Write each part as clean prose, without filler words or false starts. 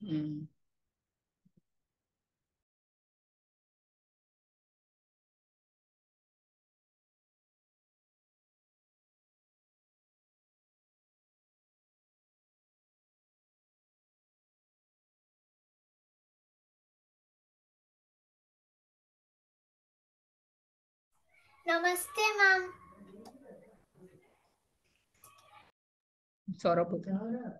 हम्म. नमस्ते मैम। सौरभ होता है.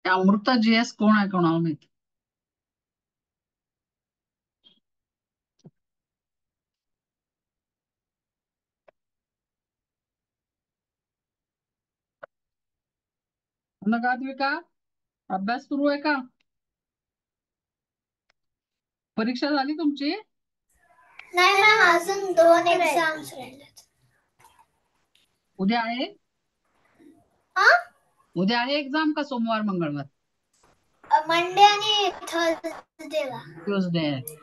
त्या अमृता GS कोण आहे कोणाला माहिती. नगाद्विका, अभ्यास सुरू आहे का? परीक्षा झाली तुमची? नाही मॅम, अजून 2 एक्झाम्स राहिलेत. उद्या आहे? हा, उद्या आहे एक्झाम का सोमवार मंगळवार? मंडे आणि थर्सडेला. ट्युजडे आहे.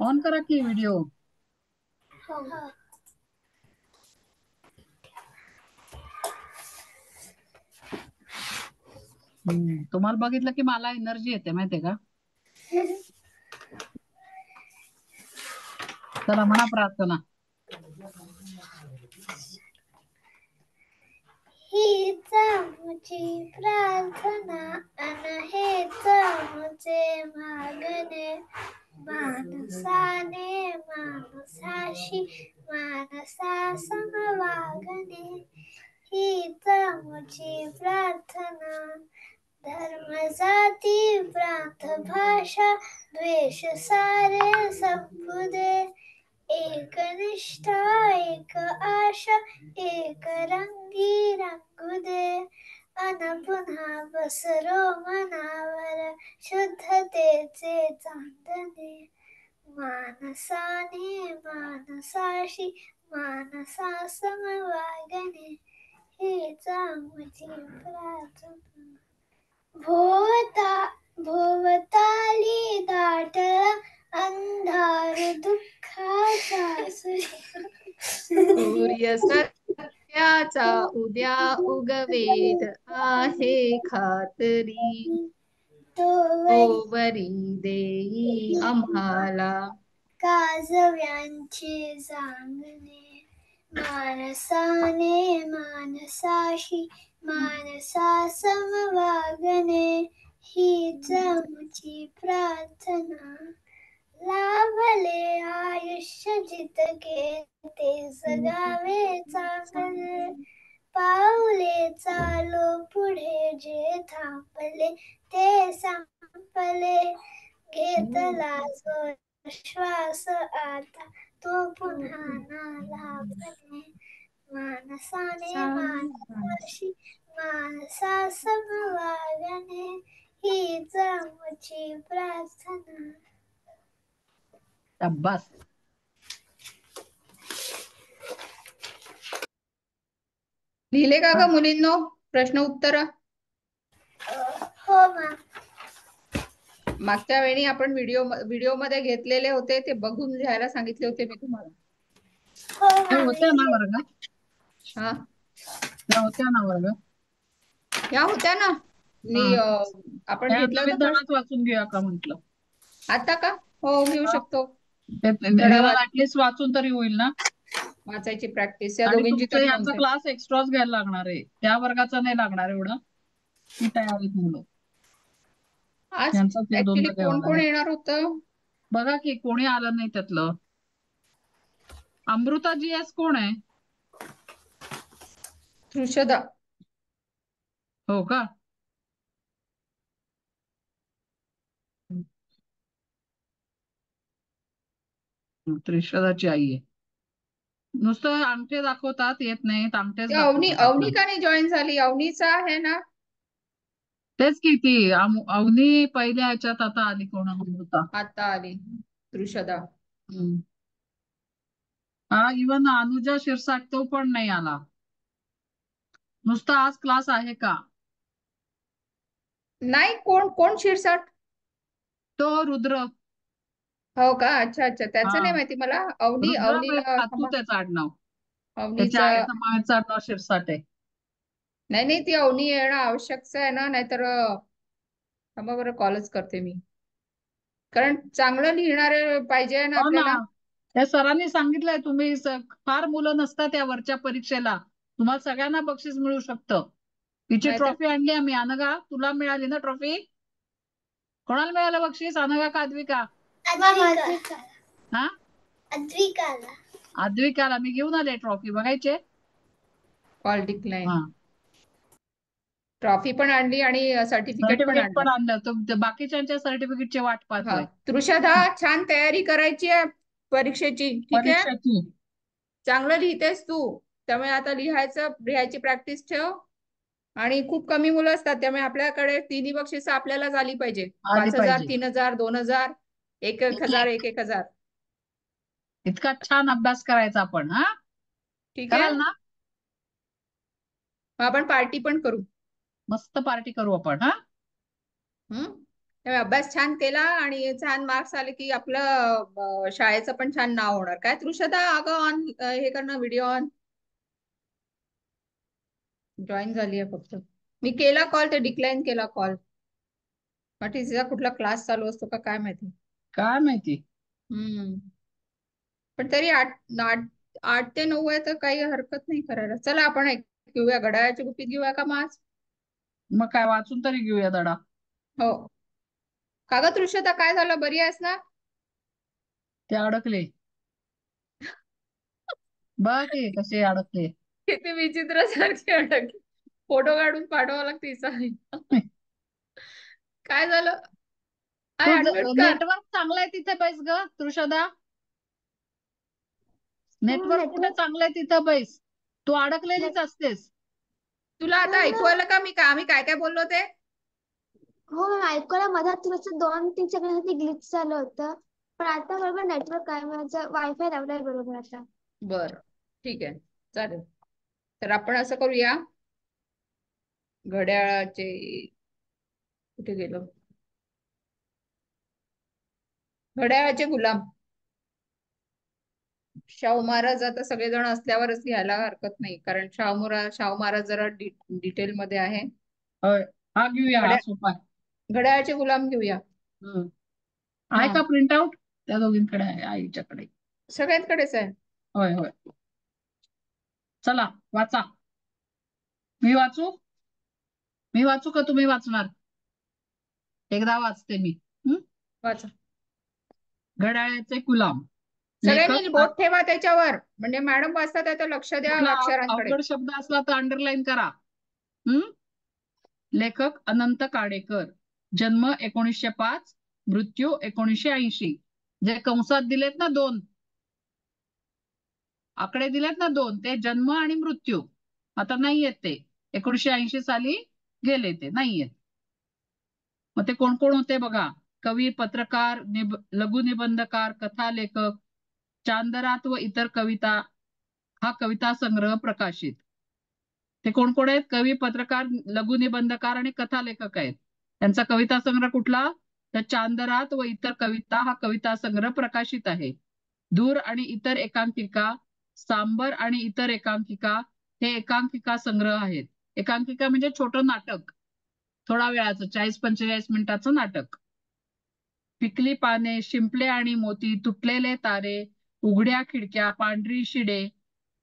ऑन करा की व्हिडिओ. हो. तुम्हाला बघितलं की मला एनर्जी येते माहितीये का. चला म्हणा प्रार्थना. हीच आमची प्रार्थना अन हेच आमचे मागणे, माणसाने माणसाशी मानसा समवागणे. हीच आमची प्रार्थना. धर्म जाती प्रांत भाषा द्वेष सारे संपू दे. एक निष्ठा एक आशा एक रंगी रंगू दे. अन पुन्हा पसरो मनावर शुद्धतेचे चांदणे. मानसाने मानसाशी मानसा समवागणे. हीच आमची प्रार्थना. भोवताली दाटला अंधार दुःखाचा. सूर्य सत्याचा उद्या उगवेल आहे खात्री. तो तो बरी देई आम्हाला. काजव्यांचे जांगणे. माणसाने माणसाशी मानसा समवागणे. हीच आमची प्रार्थना. लाभले आयुष्य जितके ते जगावे चांगले. पाऊले चालो पुढे जे थांबले ते संपले. घेतला जो श्वास आता तो पुन्हा ना लाभणे. माणसाने माणसाशी माणसा समवागणे. हीच आमची प्रार्थना. शाब्बास. लिहिले का ग मुलींनो प्रश्न उत्तर? हो मॅम. मागच्या वेळी आपण व्हिडिओ मध्ये घेतलेले होते ते बघून लिहायला सांगितले होते मी तुम्हाला. हो त्या मॅम. होत्या ना वर्गात? हा, त्या होत्या ना वर्गात? या होत्या ना. मी आपण त्या घेतलं नवीन होतं धडाच प्रश्न. वाचून घेऊया का म्हटलं. आता का? हो घेऊ शकतो. धडा निदान ऍटलीस्ट वाचून तरी होईल ना. वाचायची प्रॅक्टिस या आणि दोघींची तुमचा तरी होऊन याचा जाईल. क्लास एक्स्ट्राच घ्यायला लागणार आहे, त्या वर्गाचा नाही लागणार एवढं. ती तयारीत मुलं. आज यांचाच एक ऍक्च्युली दोनदा घ्यावा कोण कोण लागेल. येणार होतं? बघा की कोणी आलं नाही त्यातलं. अमृता GS कोण आहे? तृषदा. हो का? त्रिशदाची आई आहे. नुसतं अंगठे दाखवतात, येत नाहीत, अंगठेच ती दाखवतात अवनी आपल्याला. का नाही जॉईन झाली? अवनीचा आहे ना? तेच किती अवनी पहिल्या ह्याच्यात आता आली, कोण होता. आता आली तृषदा. हम्म. हा, इवन अनुजा शिरसाट तो पण नाही आला. नुसता आज क्लास आहे का? नाही, कोण कोण शिरसाट? तो रुद्र. हो का? अच्छा अच्छा, हा, त्याचं नाही माहिती मला. रुद्र अवनीला खातू थांबा. त्याचं आडनाव. त्याच्या अवनीचा आईचं माहेरचं आडनाव शिरसाट आहे. नाही नाही, ती अवनी येणं आवश्यकच आहे ना, नाहीतर थांबा बरं, कॉलच करते मी. कारण चांगलं लिहिणारे पाहिजे ना हो ना, आपल्याला. त्या सरांनी सांगितलंय, तुम्ही फार मुलं नसतात या वरच्या परीक्षेला, तुम्हाला सगळ्यांना बक्षीस मिळू शकतं. तिची नाहीतर ट्रॉफी आणली आम्ही. अनघा, तुला मिळाली ना ट्रॉफी? कोणाला मिळालं बक्षीस, अनघा का अद्विका? हा, अद्विकाला. अद्विकाला. मी घेऊन आले ट्रॉफी, बघायचे. Call decline. हा, ट्रॉफी पण आणली आणि सर्टिफिकेट पण सर्टिफिकेट आणलं. पण आणलं. तर बाकीच्यांच्या सर्टिफिकेटची वाट हा, पाहतोय. तृषदा, छान तयारी करायची आहे परीक्षेची, ठीक आहे? परीक्षेची. चांगलं लिहितेस तू, त्यामुळे आता लिहायची प्रॅक्टिस ठेव. आणि खूप कमी मुलं असतात, त्यामुळे आपल्याकडे तिन्ही बक्षिसं आपल्यालाच आली पाहिजे. आली 5,000, पाहिजे. 3,000, 2,000, 1,000, 1,000. इतका छान अभ्यास करायचा आपण. हा, ठीक आहे. कराल ना? मग आपण पार्टी पण करू. मस्त पार्टी करू आपण. हा, त्यामुळे अभ्यास छान केला आणि छान मार्क्स आले की आपलं शाळेचं पण छान नाव होणार. काय तृषदा, अगं ऑन हे कर ना, व्हिडिओ ऑन. जॉईन झाली आहे फक्त. मी केला कॉल, ते डिक्लाइन केला कॉल. मग तिचा कुठला क्लास चालू असतो का काय माहिती. काय माहिती. हम्म. पण तरी 8 ते 9 आहे तर काही हरकत नाही करायला. चला आपण एक घेऊया, घड्याळाच्या गुपित घेऊया का मग आज? मग काय, वाचून तरी घेऊया धडा. हो. कागद तृषदा, काय झालं, बरी आहेस ना? ते अडकले. बघ की कसे अडकले. किती विचित्र सारखी अडकली. फोटो काढून पाठवावा लागते हिचा. काय झालं? तू काय ऍडमिट कर. नेटवर्क चांगलं आहे तिथे बैस ग तृषदा. हो नेटवर्क कुठे नेटवर्क. चांगलं आहे तिथं बैस. तू अडकलेलीच असतेस. तुला आता ऐकू मॅम, आलं का मी आम्ही काय काय बोललो ते? हो मॅम, ऐकूला मधात थोडंसं 2-3 सेकंदासाठी ग्लिच झालं होतं. पण आता बरोबर नेटवर्क आहे, माझं वायफाय लावलाय बरोबर आता. बर, ठीक आहे, चालेल. तर आपण असं करूया, घड्याळाचे कुठे गेलो, घड्याळाचे गुलाम. शाहू महाराज आता सगळेजण असल्यावरच लिहायला हरकत नाही, कारण शाहू महाराज जरा डिटेल मध्ये आहे. होय, हा घेऊया, हा घड्याळ सोपा आहे. घड्याळाचे गुलाम घेऊया. हम्म. आहे हा, का प्रिंट आउट? त्या दोघींकडे आहे, आईच्याकडे. सगळ्यांकडेच आहे. होय होय. चला वाचा. मी वाचू? मी वाचू का तुम्ही वाचणार? एकदा वाचते मी. वाचा. घड्याळाचे गुलाम. सगळ्यांनी लेखक बोट ठेवा त्याच्यावर, म्हणजे मॅडम वाचतात तर लक्ष द्या कुठला अक्षरांकडे. अवघड शब्द असला तर अंडरलाईन करा. लेखक अनंत काडेकर. जन्म 1905, मृत्यू 1980. जे कंसात दिलेत ना 2 आकडे दिलेत ना 2, ते जन्म आणि मृत्यू. आता नाही येत ते. 1980 साली गेले, ते नाही येत. मग ते कोण कोण होते बघा. कवी, पत्रकार, लघुनिबंधकार, कथा लेखक. चांदरात व इतर कविता हा कविता संग्रह प्रकाशित. ते कोण कोण आहेत? कवी, पत्रकार, लघुनिबंधकार आणि कथा लेखक आहेत. त्यांचा कविता संग्रह कुठला? तर चांदरात व इतर कविता हा कविता संग्रह प्रकाशित आहे. दूर आणि इतर एकांकिका, सांबर आणि इतर एकांकिका हे एकांकिका संग्रह आहेत. एकांकिका म्हणजे छोटं नाटक, थोडा वेळाचं, 40-45 मिनिटाचं नाटक. पिकली पाने, शिंपले आणि मोती, तुटलेले तारे, उघड्या खिडक्या, पांढरी शिडे,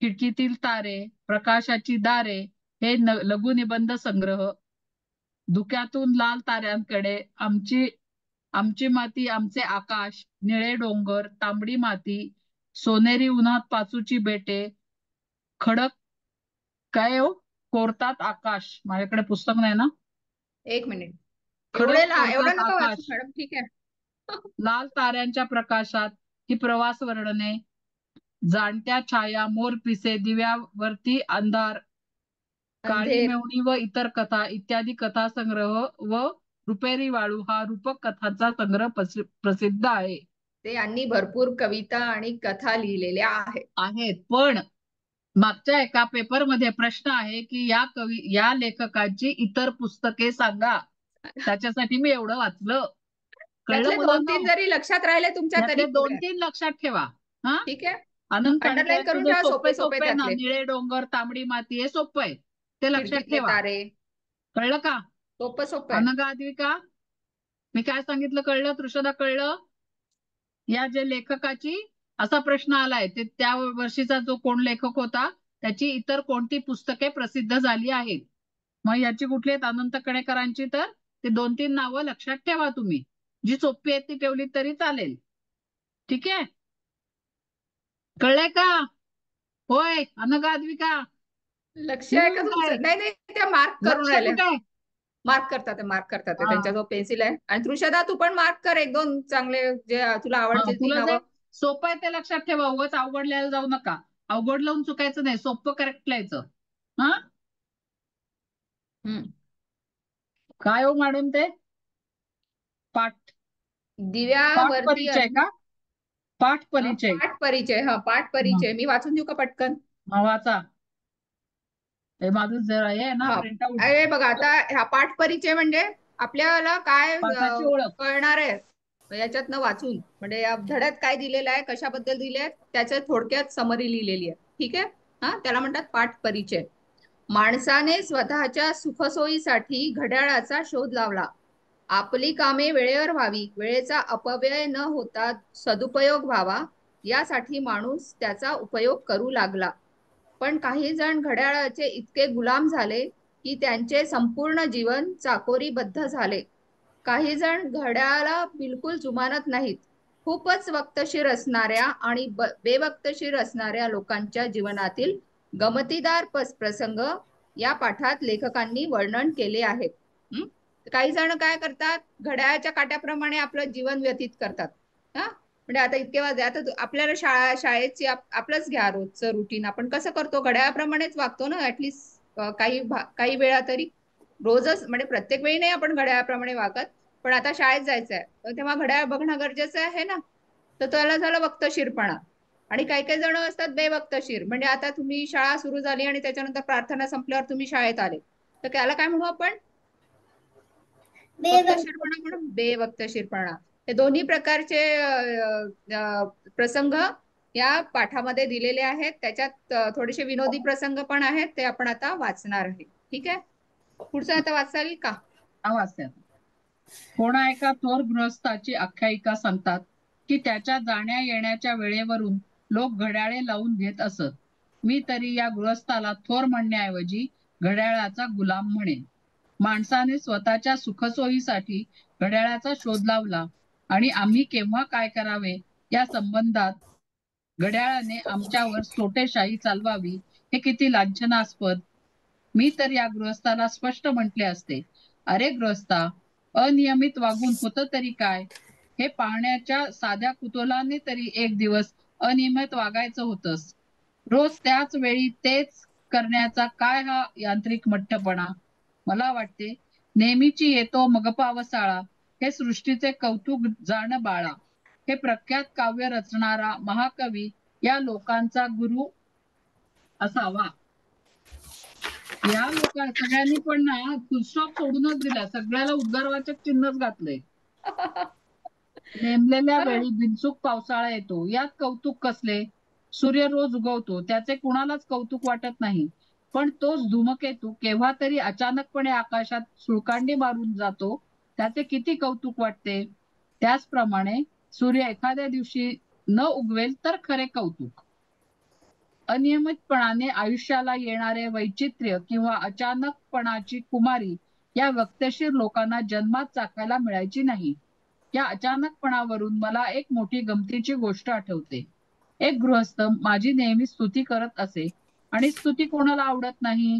खिडकीतील तारे, प्रकाशाची दारे हे लघुनिबंध संग्रह. धुक्यातून लाल ताऱ्यांकडे, आमची आमची माती आमचे आकाश, निळे डोंगर, तांबडी माती, सोनेरी उन्हात पाचूची बेटे, खडक काय हो, कोरतात आकाश. माझ्याकडे पुस्तक नाही ना. 1 मिनिट. खडक एवढं कोरतात नका वाचू आकाश. मॅडम, ठीक आहे. लाल ताऱ्यांच्या प्रकाशात ही प्रवास वर्णने. जाणत्या छाया, मोर पिसे, दिव्यावरती अंधार, काळी अंधेर. मेव्हणी व इतर कथा इत्यादी कथा संग्रह व रुपेरी वाळू हा रूपक कथांचा संग्रह प्रसिद्ध आहे. ते यांनी भरपूर कविता आणि कथा लिहिलेल्या आहेत. पण मागच्या एका पेपरमध्ये प्रश्न आहे की या लेखकाची इतर पुस्तके सांगा. त्याच्यासाठी मी एवढं वाचलं. कळलं त्यातले मुलांना? 2-3 जरी लक्षात राहिले तुमच्या तरी त्यातले पुरे. 2-3 लक्षात ठेवा. हा, ठीक आहे, अनंत आणि अंडरलाईन करून तुझे ठेवा, सोपे सोपे आहे ना. त्यातले. निळे डोंगर, तांबडी माती, हे सोपं आहे, ते लक्षात खिडकीतले ठेवा. तारे, कळलं का? सोपं आहे. अनघा अद्विका, मी काय सांगितलं कळलं? तृषदा कळलं? या जे लेखकाची असा प्रश्न आलाय ते त्या वर्षीचा जो कोण लेखक होता त्याची इतर कोणती पुस्तके प्रसिद्ध झाली आहेत. मग याची कुठली आहेत? अनंत कणेकरांची. तर ते 2-3 नावं लक्षात ठेवा तुम्ही. जी सोपी आहेत ती ठेवली तरी चालेल. ठीक आहे, कळलंय का? होय अनघा अद्विका, लक्ष आहे का काय तुमचं? नाही, त्या मार्क करून लक्ष राहिल्या. कुठे आहे? मार्क करतात हा. त्यांच्या जो पेन्सिल आहे. आणि तृषदा तू पण मार्क कर 1-2 चांगले जे तुला आवडतील ती तुला जे नावं. सोपं आहे ते लक्षात ठेवा. उगाच अवघड लिहायला जाऊ नका. अवघड लावून चुकायचं नाही, सोपं करेक्ट लिहायचं. हा, हम्म. काय हो मॅडम ते पाठ दिव्यावरती परिचय का? पाठ परिचय. पाठ परिचय. पाठ परिचय मी वाचून देऊ का पटकन? वाचा. हे माझं जरा हे आहे ना प्रिंट आउट. अरे बघा, आता हा पाठ परिचय म्हणजे आपल्याला काय पाठाची ओळख. कळणार आहे याच्यातनं वाचून. म्हणजे या धड्यात काय दिलेलं आहे, कशाबद्दल दिले आहे, त्याच्या थोडक्यात समरी लिहिलेली आहे. ठीक आहे, त्याला म्हणतात पाठ परिचय. माणसाने स्वतःच्या सुखसोयीसाठी घड्याळाचा शोध लावला. आपली कामे वेळेवर व्हावी, वेळेचा अपव्यय न होता सदुपयोग व्हावा, यासाठी माणूस त्याचा उपयोग करू लागला. पण काही जण घड्याळाचे इतके गुलाम झाले की त्यांचे संपूर्ण जीवन चाकोरीबद्ध झाले. काही जण घड्याळाला बिलकुल जुमानत नाहीत. खूपच वक्तशीर असणाऱ्या आणि बेवक्तशीर असणाऱ्या लोकांच्या जीवनातील गमतीदार प्रसंग या पाठात लेखकांनी वर्णन केले आहेत. काही जण काय करतात, घड्याळाच्या काट्याप्रमाणे आपलं जीवन व्यतीत करतात. म्हणजे आता इतके वाजले, आता आपल्याला शाळेची आपलंच घ्या, रोजचं रुटीन आपण कसं करतो, घड्याळाप्रमाणेच वागतो ना. ऍटलिस्ट काही वेळा तरी. रोजच म्हणजे प्रत्येक वेळी नाही आपण घड्याळाप्रमाणे वागत, पण आता शाळेत जायचंय तेव्हा घड्याळ बघणं गरजेचं आहे ना. तर त्याला झालं वक्तशीरपणा. आणि काही जण असतात बेवक्तशीर. म्हणजे आता तुम्ही शाळा सुरू झाली आणि त्याच्यानंतर प्रार्थना संपल्यावर तुम्ही शाळेत आले, तर त्याला काय म्हणू आपण? वक्तशीरपणा म्हणून बेवक्तशीरपणा. हे दोन्ही प्रकारचे प्रसंग या पाठामध्ये दिलेले आहेत. त्याच्यात थोडेसे विनोदी प्रसंग पण आहेत, ते आपण आता वाचणार आहे. ठीक आहे, पुढचं आता वाचाल का? वाचतात. कोणा एका थोर गृहस्थाची आख्यायिका सांगतात की त्याच्या जाण्या येण्याच्या वेळेवरून लोक घड्याळे लावून घेत असत. मी तरी या गृहस्थाला थोर म्हणण्याऐवजी घड्याळाचा गुलाम म्हणेन. माणसाने स्वतःच्या सुखसोयीसाठी घड्याळाचा शोध लावला आणि आम्ही केव्हा काय करावे या संबंधात घड्याळाने आमच्यावर सोटेशाही चालवावी, हे किती लांछनास्पद. मी तर या गृहस्थाला स्पष्ट म्हटले असते, अरे गृहस्था, अनियमित वागून होतं तरी काय? हे पाहण्याच्या साध्या कुतूहलाने तरी एक दिवस अनियमित वागायचं होतंस. रोज त्याच वेळी तेच करण्याचा काय हा यांत्रिक मठ्ठपणा? मला वाटते नेहमीची येतो मग पावसाळा हे सृष्टीचे कौतुक जाण बाळा. हे प्रख्यात काव्य रचणारा महाकवी या लोकांचा गुरु असावा. या सगळ्यांनी पण ना फुलस्टॉप सोडूनच दिला, सगळ्याला उद्गारवाचक चिन्हच घातलंय. नेमलेल्या वेळी बिनचूक पावसाळा येतो, यात कौतुक कसले? सूर्य रोज उगवतो, त्याचे कुणालाच कौतुक वाटत नाही. पण तोच धूमकेतू केव्हा तरी अचानकपणे आकाशात सुळकांडी मारून जातो, त्याचे किती कौतुक वाटते. त्याचप्रमाणे सूर्य एखाद्या दिवशी न उगवेल तर खरे कौतुक. अनियमितपणाने आयुष्याला येणारे वैचित्र्य किंवा अचानकपणाची कुमारी या वक्तशीर लोकांना जन्मात चाकायला मिळायची नाही. या अचानकपणावरून मला एक मोठी गमतीची गोष्ट आठवते. एक गृहस्थ माझी नेहमी स्तुती करत असे, आणि स्तुती कोणाला आवडत नाही.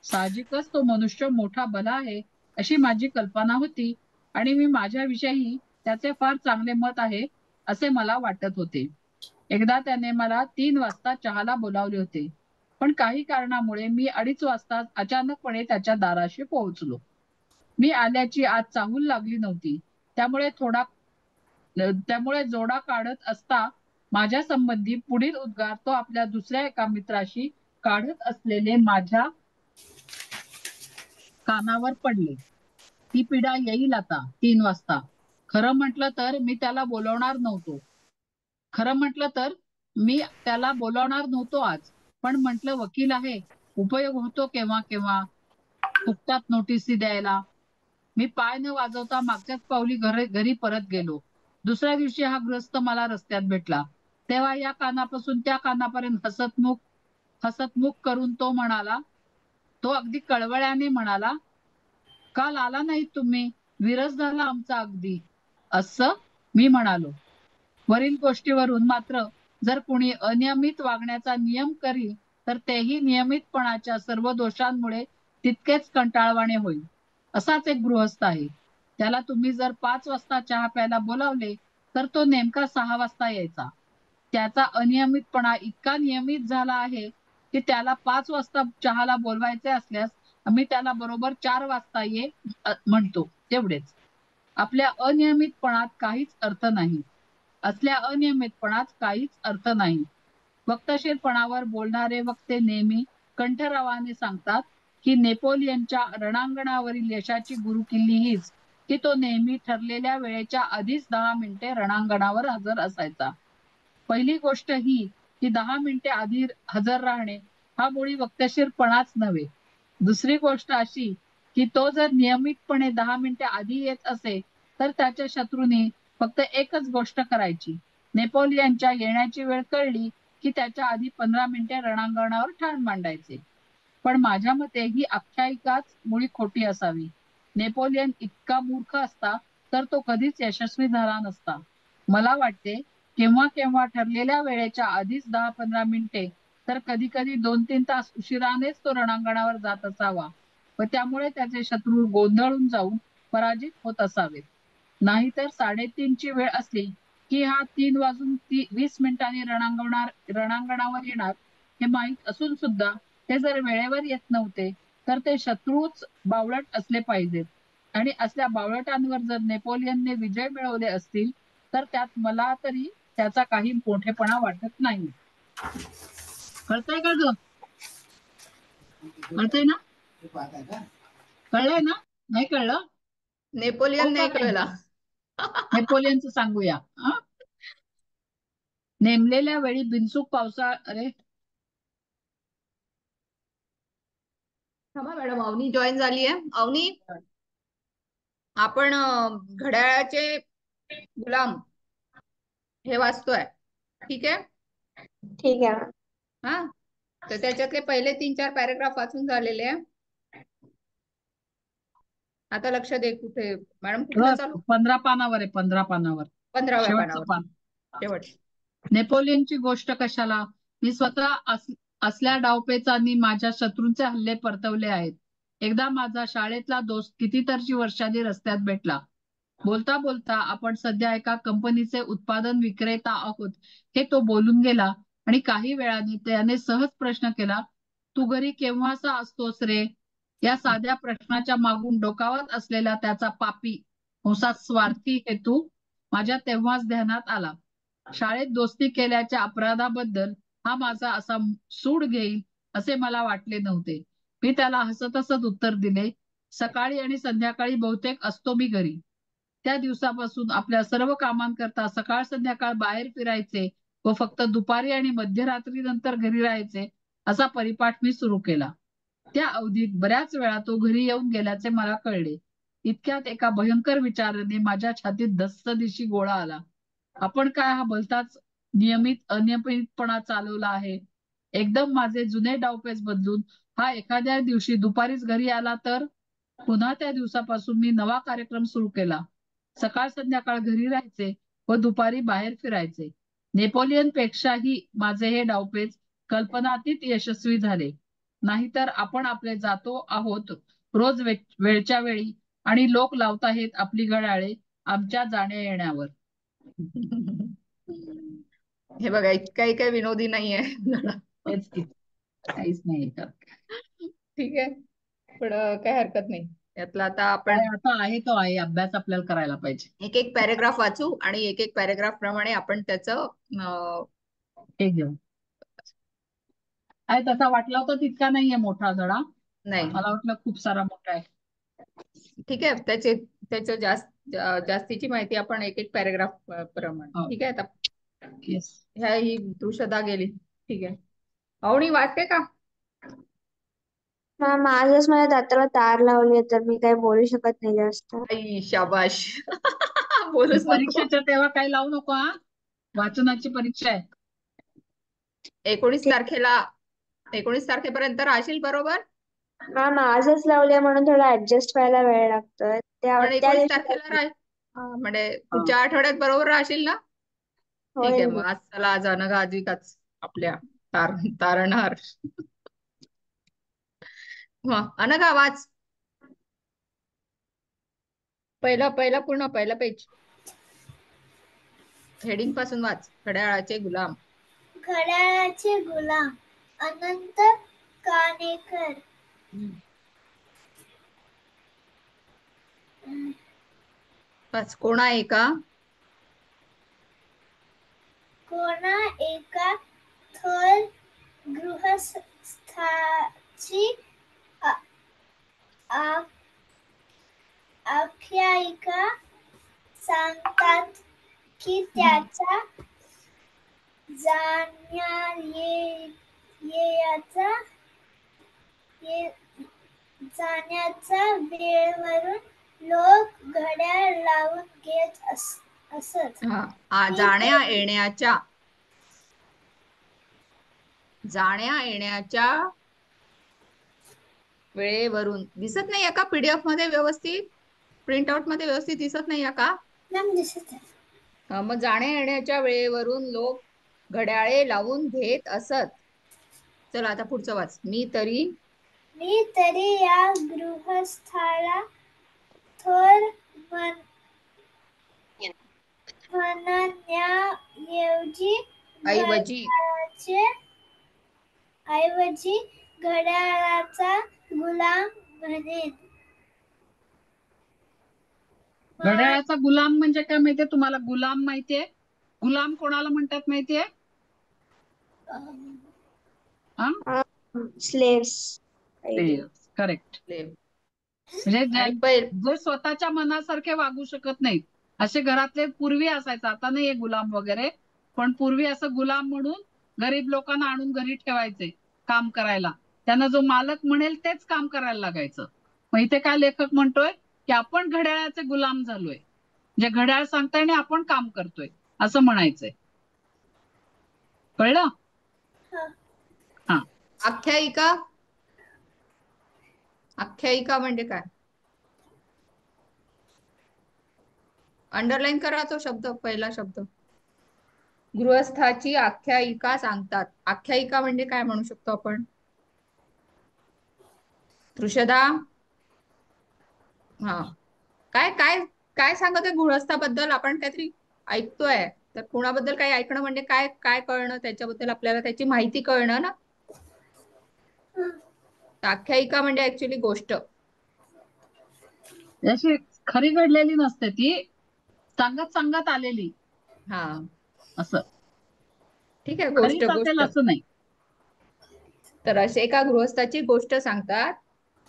साहजिकच तो मनुष्य मोठा भला आहे अशी माझी कल्पना होती, आणि मी माझ्याविषयी त्याचे फार चांगले मत आहे असे मला वाटत होते. एकदा त्याने मला 3 वाजता चहाला बोलावले होते, पण काही कारणामुळे मी 2:30 वाजता अचानकपणे त्याच्या दाराशी पोहोचलो. मी आल्याची आज चाहूल लागली नव्हती, त्यामुळे जोडा काढत असता माझ्या संबंधी पुढील उद्गार तो आपल्या दुसऱ्या एका मित्राशी काढत असलेले माझ्या कानावर पडले. ती पिढा येईल आता 3 वाजता. खरं म्हटलं तर मी त्याला बोलवणार नव्हतो आज. पण म्हटलं वकील आहे, उपयोग होतो केव्हा केव्हा फुकटात नोटीसी द्यायला. मी पाय न वाजवता मागच्याच पावली घरी परत गेलो. दुसऱ्या दिवशी हा गृहस्थ मला रस्त्यात भेटला. तेव्हा या कानापासून त्या कानापर्यंत हसतमुख करून तो अगदी कळवळ्याने म्हणाला, काल आला नाही तुम्ही, विरस झाला आमचा अगदी. असं मी म्हणालो. वरील गोष्टीवरून मात्र जर कोणी अनियमित वागण्याचा नियम करील तर तेही नियमितपणाच्या सर्व दोषांमुळे तितकेच कंटाळवाणे होईल. असाच एक गृहस्थ आहे. त्याला तुम्ही जर 5 वाजता चहा प्यायला बोलावले तर तो नेमका 6 वाजता यायचा. त्याचा अनियमितपणा इतका नियमित झाला आहे की त्याला 5 वाजता चहाला बोलवायचे असल्यास आम्ही त्याला बरोबर 4 वाजता ये म्हणतो, तेवढेच. आपल्या अनियमितपणात काहीच अर्थ नाही. वक्तशीरपणावर बोलणारे वक्ते नेहमी कंठरावाने सांगतात की नेपोलियनच्या रणांगणावरील यशाची गुरुकिल्ली हीच की तो नेहमी ठरलेल्या वेळेच्या आधीच 10 मिनिटे रणांगणावर हजर असायचा. पहिली गोष्ट ही की 10 मिनिटे आधी हजर राहणे हा मुळी वक्तशीरपणाच नव्हे. दुसरी गोष्ट अशी की तो जर नियमितपणे 10 मिनिटे आधी येत असे तर त्याच्या शत्रूंनी फक्त एकच गोष्ट करायची. नेपोलियनच्या येण्याची वेळ कळली की त्याच्या आधी 15 मिनिटे रणांगणावर ठाण मांडायचे. पण माझ्या मते ही आख्यायिकाच मुळी खोटी असावी. नेपोलियन इतका मूर्ख असता तर तो कधीच यशस्वी झाला नसता. मला वाटते केव्हा केव्हा ठरलेल्या वेळेच्या आधीच 10-15 मिनिटे तर कधी कधी 2-3 तास उशिरानेच तो रणांगणावर जात असावा व त्यामुळे त्याचे शत्रू गोंधळून जाऊन पराजित होत असावेत. नाहीतर 3:30 ची वेळ असली की हा 3 वाजून 20 मिनिटांनी रणांगणावर येणार हे माहीत असून सुद्धा ते जर वेळेवर येत नव्हते तर ते शत्रूच बावळट असले पाहिजेत. आणि असल्या बावळटांवर जर नेपोलियनने विजय मिळवले असतील तर त्यात मला तरी त्याचा काही मोठेपणा वाटत नाही. कळतंय का ग? कळतंय ना? कळलंय ना? नाही कळलं? हो नेपोलियन का नाही नाही? कळला. नेपोलियनचं सांगूया. नेमलेल्या वेळी बिनचूक अरे थांबा मॅडम, अवनी जॉईन झाली आहे. अवनी, आपण घड्याळाचे गुलाम हे वाचतोय, ठीक आहे? ठीक आहे. हा, तर त्याच्यातले पहिले 3-4 पॅराग्राफ वाचून झालेले आहे. आता लक्ष दे. कुठे मॅडम, कुठलं चालू? 15 पानावर आहे, 15 पानावर 15व्या शेवटचं पानावर पान. शेवट. नेपोलियनची गोष्ट कशाला? मी स्वतः असल्या डावपेचांनी माझ्या शत्रूंचे हल्ले परतवले आहेत. एकदा माझा शाळेतला दोस्त कितीतरची वर्षांनी रस्त्यात भेटला. बोलता बोलता आपण सध्या एका कंपनीचे उत्पादन विक्रेता आहोत हे तो बोलून गेला आणि काही वेळाने त्याने सहज प्रश्न केला, तू घरी केव्हासा असतोस रे? या साध्या प्रश्नाच्या मागून डोकावत असलेला त्याचा पापी स्वार्थी हेतू माझ्या तेव्हाच ध्यानात आला. शाळेत दोस्ती केल्याच्या अपराधाबद्दल हा माझा असा सूड घेईल असे मला वाटले नव्हते. मी त्याला हसत हसत उत्तर दिले, सकाळी आणि संध्याकाळी बहुतेक असतो मी घरी. त्या दिवसापासून आपल्या सर्व कामांकरता सकाळ संध्याकाळ बाहेर फिरायचे व फक्त दुपारी आणि मध्यरात्री नंतर घरी राहायचे असा परिपाठ मी सुरू केला. त्या अवधीत बऱ्याच वेळा तो घरी येऊन गेल्याचे मला कळले. इतक्यात एका भयंकर विचाराने माझ्या छातीत धस्स दिशी गोळा आला. आपण काय हा भलताच अनियमितपणा चालवला आहे. एकदम माझे जुने डावपेच बदलून हा एखाद्या दिवशी दुपारीच घरी आला तर? पुन्हा त्या दिवसापासून मी नवा कार्यक्रम सुरू केला. सकाळ संध्याकाळ घरी राहायचे व दुपारी बाहेर फिरायचे. नेपोलियन पेक्षाही माझे हे डावपेच कल्पनातीत यशस्वी झाले. नाहीतर आपण आपले जातो आहोत रोज वेळच्या वेळी आणि लोक लावताहेत आपली घड्याळे आमच्या जाण्या येण्यावर. हे बघा इतकाही काही विनोदी नाहीये धडा. तेच की काहीच नाही तर. ठीक आहे, पण काही हरकत नाही. यातला आता आपण काय आता आहे तो आहे, अभ्यास आपल्याला करायला पाहिजे. एक एक पॅरेग्राफ वाचू आणि एक एक पॅरेग्राफ प्रमाणे आपण त्याचं हे घेऊ. आहे तसा वाटला होता तितका नाहीये मोठा धडा, नाही मला वाटलं खूप सारा मोठा आहे. ठीक आहे, त्याच्या जास्तीची माहिती आपण एक एक पॅरेग्राफ प्रमाणे. हो. ठीक आहे, आता येस. ह्या ही तृषदा गेली. ठीक आहे, अवनी वाचते का? मॅम आजच माझ्या दाताला तार लावली तर मी काही बोलू शकत नाही जास्त. आई शाबाश. बोलूच नको. परीक्षेच्या तेव्हा काही लावू नको हा, वाचनाची परीक्षा आहे. 19 ठीक. तारखेला 19 तारखेपर्यंत राहशील बरोबर? मॅम आजच लावली म्हणून थोडं ऍडजस्ट व्हायला वेळ लागतोय पण त्या 19 दिवशी तारखेला लावली. म्हणजे हा. पुढच्या आठवड्यात बरोबर राहशील ना? ठीक आहे, होईल मग आज चला आज अनघा अधिकाच आपल्या तारणहार. अनघा वाच. पहिला पेज हेडिंग पासून वाच. घड्याळाचे गुलाम. घड्याळाचे गुलाम अनंत काणेकर. वाच. कोणा एका थोर गृहस्थाची आख्यायिका सांगतात की त्याच्या जाण्याच्या वेळेवरून लोक घड्याळ लावून घेत असत. जाण्या येण्याच्या वेळेवरून दिसत नाहीये का? पीडीएफ मध्ये व्यवस्थित, प्रिंट आउट मध्ये व्यवस्थित दिसत नाहीये का? मॅम दिसत आहे. मग जाण्या येण्याच्या वेळेवरून लोक घड्याळे लावून घेत असत. चला आता पुढचं वाच. मी तरी या गृहस्थाला थोर म्हणण्याऐवजी घड्याळाचा गुलाम म्हणेन. घड्याळाचा गुलाम म्हणजे काय माहितीये तुम्हाला? गुलाम माहितीये? गुलाम कोणाला म्हणतात माहितीये? स्लेव्स. करेक्ट. म्हणजे आणि जे स्वतःच्या मनासारखे वागू शकत नाहीत असे घरातले पूर्वी असायचं, आता नाहीये गुलाम वगैरे, पण पूर्वी असं गुलाम म्हणून गरीब लोकांना आणून घरी ठेवायचे काम करायला. त्यांना जो मालक म्हणेल तेच काम करायला लागायचं. मग इथे काय लेखक म्हणतोय की आपण घड्याळाचे गुलाम झालोय, जे घड्याळ सांगताय आणि आपण काम करतोय असं म्हणायचंय. कळलं? हा. आख्यायिका म्हणजे काय? अंडरलाईन करा तो शब्द, पहिला शब्द. गृहस्थाची आख्यायिका सांगतात. आख्यायिका म्हणजे काय म्हणू शकतो आपण? तृषदा, हा काय काय काय सांगतोय गृहस्थाबद्दल? आपण काहीतरी ऐकतोय, तर कोणाबद्दल काही ऐकणं म्हणजे काय काय कळणं, त्याच्याबद्दल आपल्याला त्याची माहिती कळणं ना. आख्यायिका म्हणजे ऍक्च्युली गोष्ट. अशी खरी घडलेली नसते ती, सांगत सांगत आलेली. हा असं. ठीक आहे, खरीच असेल असं नाही. तर असे एका गृहस्थाची गोष्ट सांगतात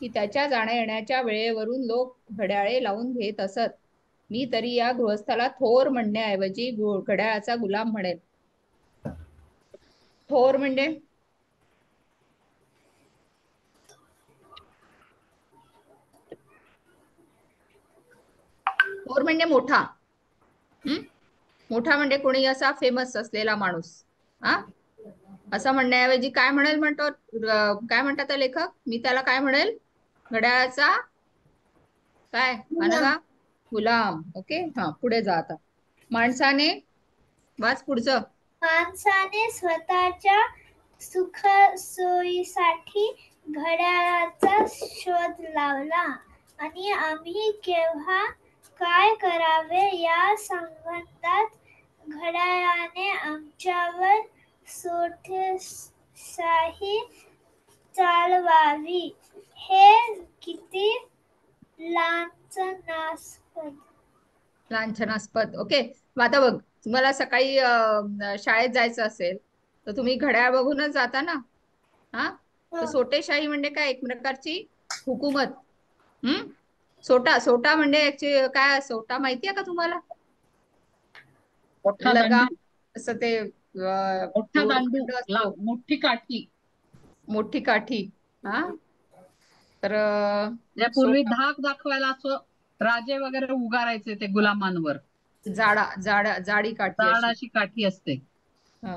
की त्याच्या जाण्या येण्याच्या वेळेवरून लोक घड्याळे लावून घेत असत. मी तरी या गृहस्थाला थोर म्हणण्याऐवजी घड्याळाचा गुलाम म्हणेल. थोर म्हणजे मोठा. मोठा म्हणजे कोणी असा फेमस असलेला माणूस. हा असं म्हणण्याऐवजी काय म्हणतात लेखक? मी त्याला काय म्हणेल? घड्याळाचा काय? अनघा? गुलाम. ओके, हा पुढे जा आता. माणसाने, वाच पुढचं. माणसाने स्वतःच्या सुखसोयीसाठी घड्याळाचा शोध लावला आणि आम्ही केव्हा काय करावे या संबंधात घड्याळाने आमच्यावर सोठशाही चालवावी हे किती लांछनास्पद. लांछनास्पद. ओके. मग आता बघ, तुम्हाला सकाळी शाळेत जायचं असेल तर तुम्ही घड्याळ बघूनच जाता ना. हा, तर सोटेशाही म्हणजे काय? एक प्रकारची हुकूमत. सोटा सोटा म्हणजे काय? सोटा माहितीये का तुम्हाला? मोठा लगाम, दांडू, असं ते मोठा दांडू, दोरखंड असतो, मोठी काठी. मोठी काठी. हा, तर यापूर्वी सोटा, धाक दाखवायला असं राजे वगैरे उगारायचे ते गुलामांवर. जाडी काठी जाड अशी. अशी काठी असते. हा.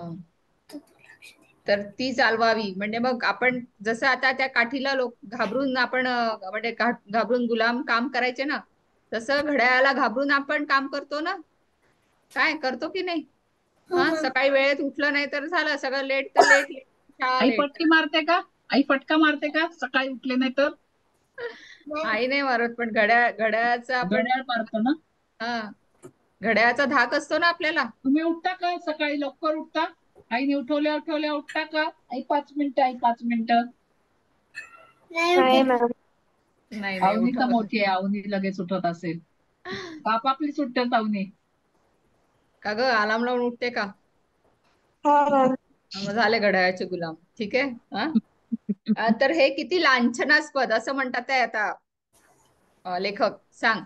तर ती चालवावी म्हणजे मग आपण जसं आता त्या काठीला लोक घाबरून आपण म्हणजे घाबरून गुलाम काम करायचे ना, तसं घड्याळाला घाबरून आपण काम करतो ना. काय करतो की नाही? हा, सकाळी वेळेत उठलं नाही तर झालं सगळं लेट, तर लेट लेट, शाळा आई लेट. पट्टी मारते का? आई फटका मारते का सकाळी उठले नाही तर? आई नाही मारत, पण घड्याळाचा आपण, घड्याळ मारतो ना. हा, घड्याळाचा धाक असतो ना आपल्याला. तुम्ही उठता का सकाळी लवकर उठता? आईने उठवल्या उठवल्या उठता का? आई 5 मिनिटं, आई 5 मिनिटं. नाही मॅम. नाही नाही अवनी तर उठवत. मोठी आहे, अवनी लगेच उठत असेल. आपापली सुट्ट्यात अवनी. का ग, अलार्म लावून उठते का? हो मॅम. मग झाले घड्याळाचे गुलाम. ठीक आहे. तर हे किती लांछनास्पद असं म्हणतात आहे आता लेखक. सांग,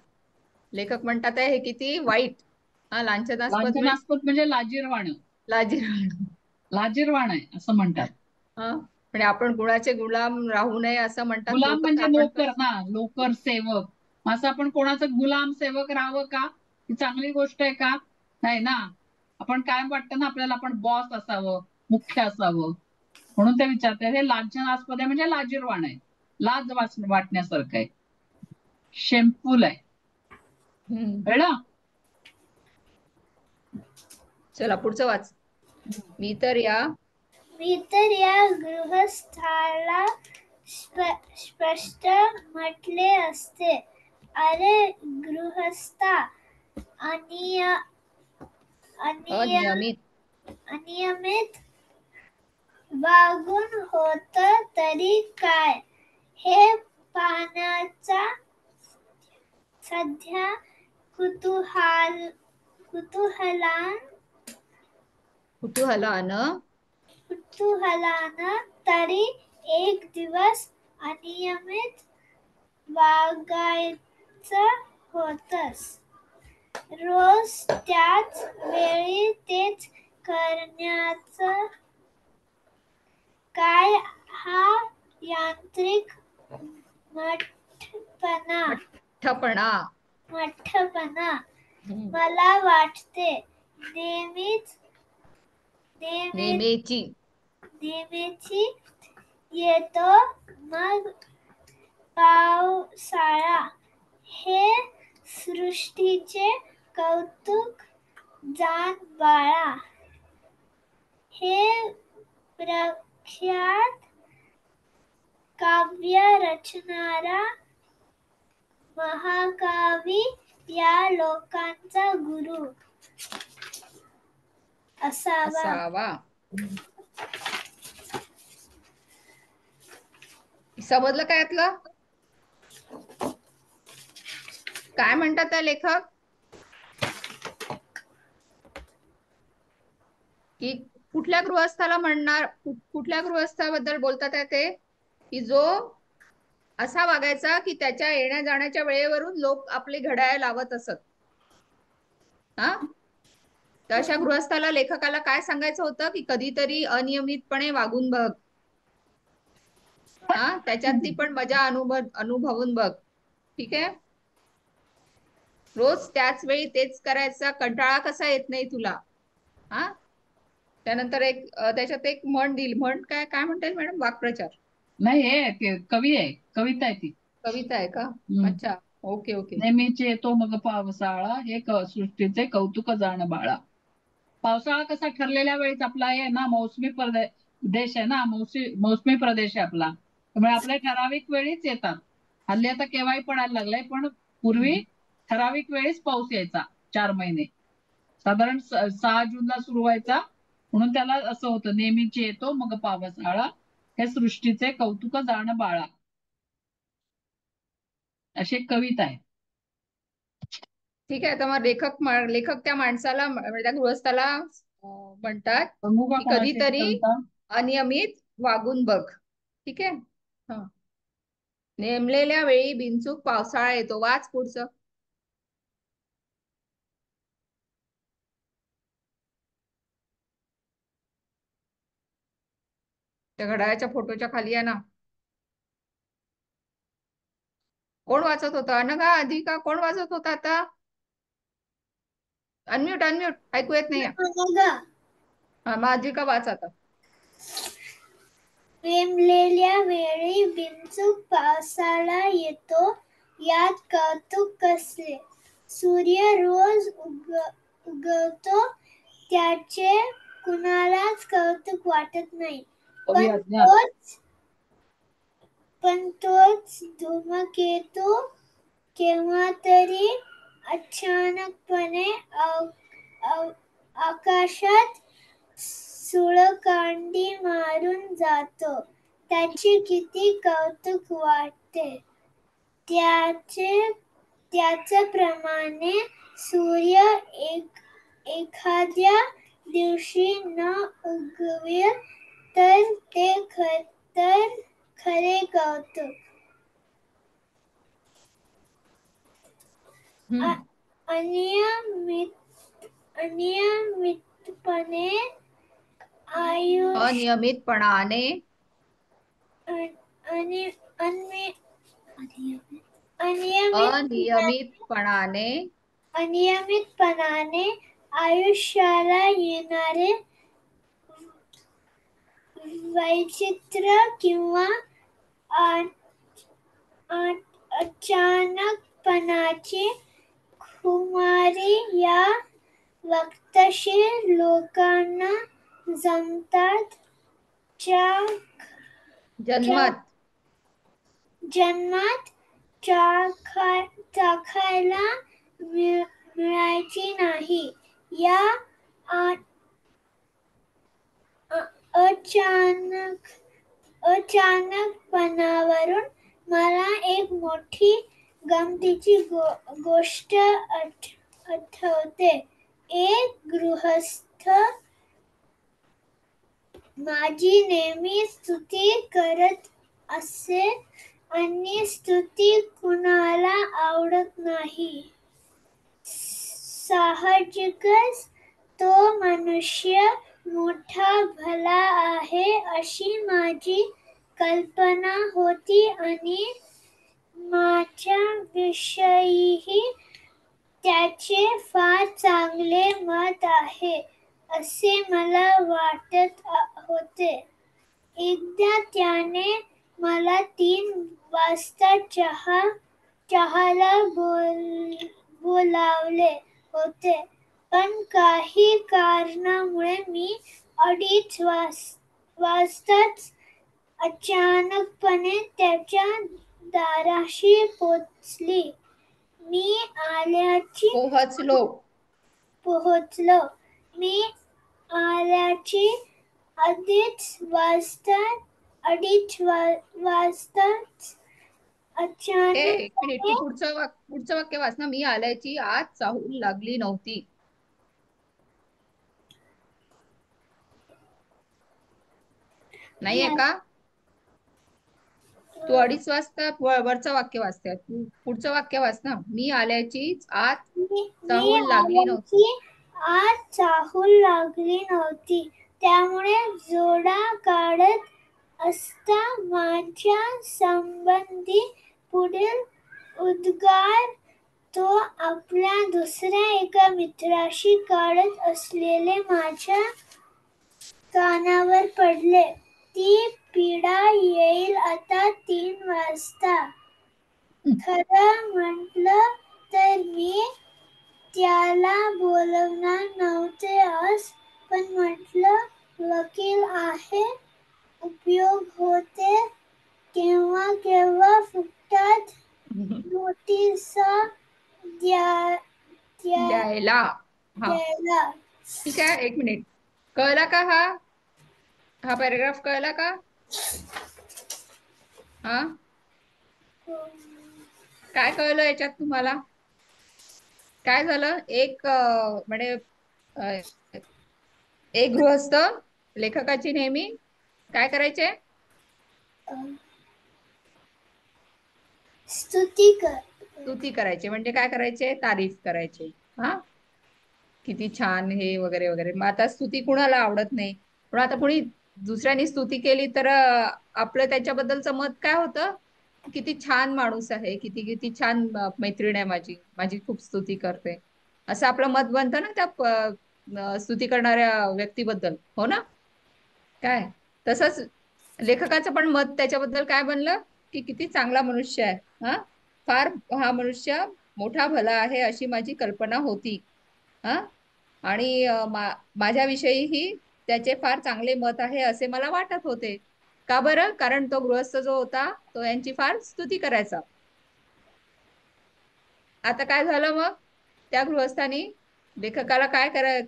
लेखक म्हणतात आहे हे किती वाईट. लांछनास्पद म्हणजे लांछनास्पद म्हणजे लाजिरवाणं. लाजिरवाणं. लाजिरवाण आहे असं म्हणतात. म्हणजे आपण कुणाचे गुलाम राहू नये असं म्हणतात गुलाम लोक. म्हणजे आपण नोकर ना, नोकर सेवक. असं आपण कोणाचं गुलाम सेवक राहावं का? ही चांगली गोष्ट आहे का? नाही ना. आपण कायम वाटतं ना आपल्याला आपण बॉस असावं, मुख्य असावं, म्हणून ते विचारते. हे लांछनास्पद आहे म्हणजे लाजिरवाण आहे, लाज वाटण्यासारखं आहे, शेमफुल आहे. कळलं? चला पुढचं वाच. मी तर या गृहस्थाला स्पष्ट म्हटले असते. अरे गृहस्था, अनियमित अनियमित वागून होत तरी काय, हे पाहण्याचा सध्या कुतूहलानं तरी एक दिवस अनियमित वागायचं होतंच. रोज त्याच वेळी तेच करण्याचं काय हा यांत्रिक मठपणा मला वाटते. नेहमीची येतो मग पावसाळा. हे सृष्टीचे कौतुक जाण बाळा. हे प्रख्यात काव्य रचणारा महाकवी या लोकांचा गुरु असावा. समजलं काय यातलं? काय म्हणतात त्या लेखक? की कुठल्या गृहस्थाला म्हणणार, कुठल्या गृहस्थाबद्दल बोलतात ते? की जो असा वागायचा की त्याच्या येण्या जाण्याच्या वेळेवरून लोक आपली घड्याळ लावत असत. तर अशा गृहस्थाला लेखकाला काय सांगायचं होतं? की कधीतरी अनियमितपणे वागून बघ. त्याच्यातली पण मजा अनुभवून बघ. ठीक आहे. रोज त्याच वेळी तेच करायचा कंटाळा कसा येत नाही तुला? त्यानंतर त्याच्यात एक म्हण दिली. म्हण काय म्हणता येईल मॅडम? वाक्प्रचार नाही, हे कवी आहे, कविता आहे ती. कविता आहे का? अच्छा, ओके ओके. नेहमीचे येतो मग पावसाळा, हे सृष्टीचे कौतुक जाण बाळा. पावसाळा कसा ठरलेल्या वेळीच आपला आहे ना, मौसमी देश आहे ना, मौसमी प्रदेश आहे आपला, त्यामुळे आपल्या ठराविक वेळीच येतात. हल्ली आता केव्हाही पडायला लागलाय, पण पूर्वी ठराविक वेळीच पाऊस यायचा 4 महिने. साधारण 6 जूनला सुरू व्हायचा, म्हणून त्याला असं होतं नेहमीची येतो मग पावसाळा, हे सृष्टीचे कौतुक जाण बाळा, अशी एक कविता आहे. ठीक आहे. तर मग लेखक त्या माणसाला म्हणजे त्या गृहस्थाला म्हणतात सांगू का की कोणाची ती कधीतरी कविता? अनियमित वागून बघ. ठीक आहे. हा. नेमलेल्या वेळी बिनचूक पावसाळा येतो. वाच पुढचं. त्या घड्याळाच्या फोटोच्या खाली आहे ना. कोण वाचत होता? अनघा, अधिका, कोण वाचत होता आता? अनम्यूट ऐकू येत नाही. हा, मग अधिका वाच आता. नेमलेल्या वेळी बिनचूक पावसाळा येतो, यात कौतुक कसले. सूर्य रोज उगवतो, त्याचे कुणालाच कौतुक वाटत नाही. कवी अज्ञात. पण तोच धूमकेतू केव्हा तरी अचानकपणे आकाशात सुळकांडी मारून जातो. त्याचे किती कौतुक वाटते. त्याचप्रमाणे सूर्य एखाद्या दिवशी न उगवेल तर ते खरे कौतुक. अनियमितपणाने आयुष्याला येणारे वैचित्र्य किंवा अचानकपणाची खुमारी या वक्तशीर लोकांना जन्मात चाखायला मिळायची नाही. या अचानकपणावरून मला एक मोठी गमतीची गोष्ट आठवते. एक गृहस्थ माझी नेहमी स्तुती करत असे आणि स्तुती कुणाला आवडत नाही. साहजिकच तो मनुष्य मोठा भला आहे अशी माझी कल्पना होती आणि माझ्याविषयीही त्याचे फार चांगले मत आहे असे मला वाटत होते. एकदा त्याने मला 3 वाजता चहाला बोलावले होते, पण काही कारणामुळे मी 2:30 वाजताच अचानकपणे त्याच्या दाराशी पोहोचलो. मी आल्याची 2:30 वाजताच एक मिनिट, पुढचं वाक्य वाच ना. मी आल्याची आत चाहूल लागली नव्हती. नाहीये का? तू 2:30 वाजता वरचं वाक्य वाचते. तू पुढचं वाक्य वाच ना. मी आल्याची आत चाहूल लागली नव्हती. त्यामुळे जोडा काढत असता माझ्या संबंधी पुढील उद्गार तो आपल्या दुसऱ्या एका मित्राशी काढत असलेले माझ्या कानावर पडले. ती पीडा येईल आता 3 वाजता. खरं म्हटलं तर मी त्याला बोलवणार नव्हते आज, पण म्हटलं वकील आहे, उपयोग होते केव्हा फुकटात नोटिसा द्यायला. हा गेला. ठीक आहे, एक मिनिट. कळला का हा हा पॅराग्राफ कळला का? हा काय कळलं याच्यात तुम्हाला? काय झालं? म्हणजे अं, एक गृहस्थ लेखकाची नेहमी काय करायचे? अं, स्तुती कर. स्तुती करायचे. म्हणजे काय करायचे? तारीफ करायचे. हा किती छान हे वगैरे वगैरे. मग आता स्तुती कुणाला आवडत नाही, पण आता कोणी दुसऱ्यानी स्तुती केली तर आपलं त्याच्याबद्दलचं मत काय होतं? किती छान माणूस आहे, किती किती छान मैत्रीण आहे माझी, माझी खूप स्तुती करते, असं आपलं मत बनतं ना त्या स्तुती करणाऱ्या व्यक्तीबद्दल, हो ना? काय तसंच लेखकाचं पण मत त्याच्याबद्दल काय बनलं की किती चांगला मनुष्य आहे. हा फार हा मनुष्य मोठा भला आहे अशी माझी कल्पना होती. हा आणि माझ्याविषयीही त्याचे फार चांगले मत आहे असे मला वाटत होते. का बरं? कारण तो गृहस्थ जो होता तो यांची फार स्तुती करायचा. आता काय झालं मग? त्या गृहस्थानी लेखकाला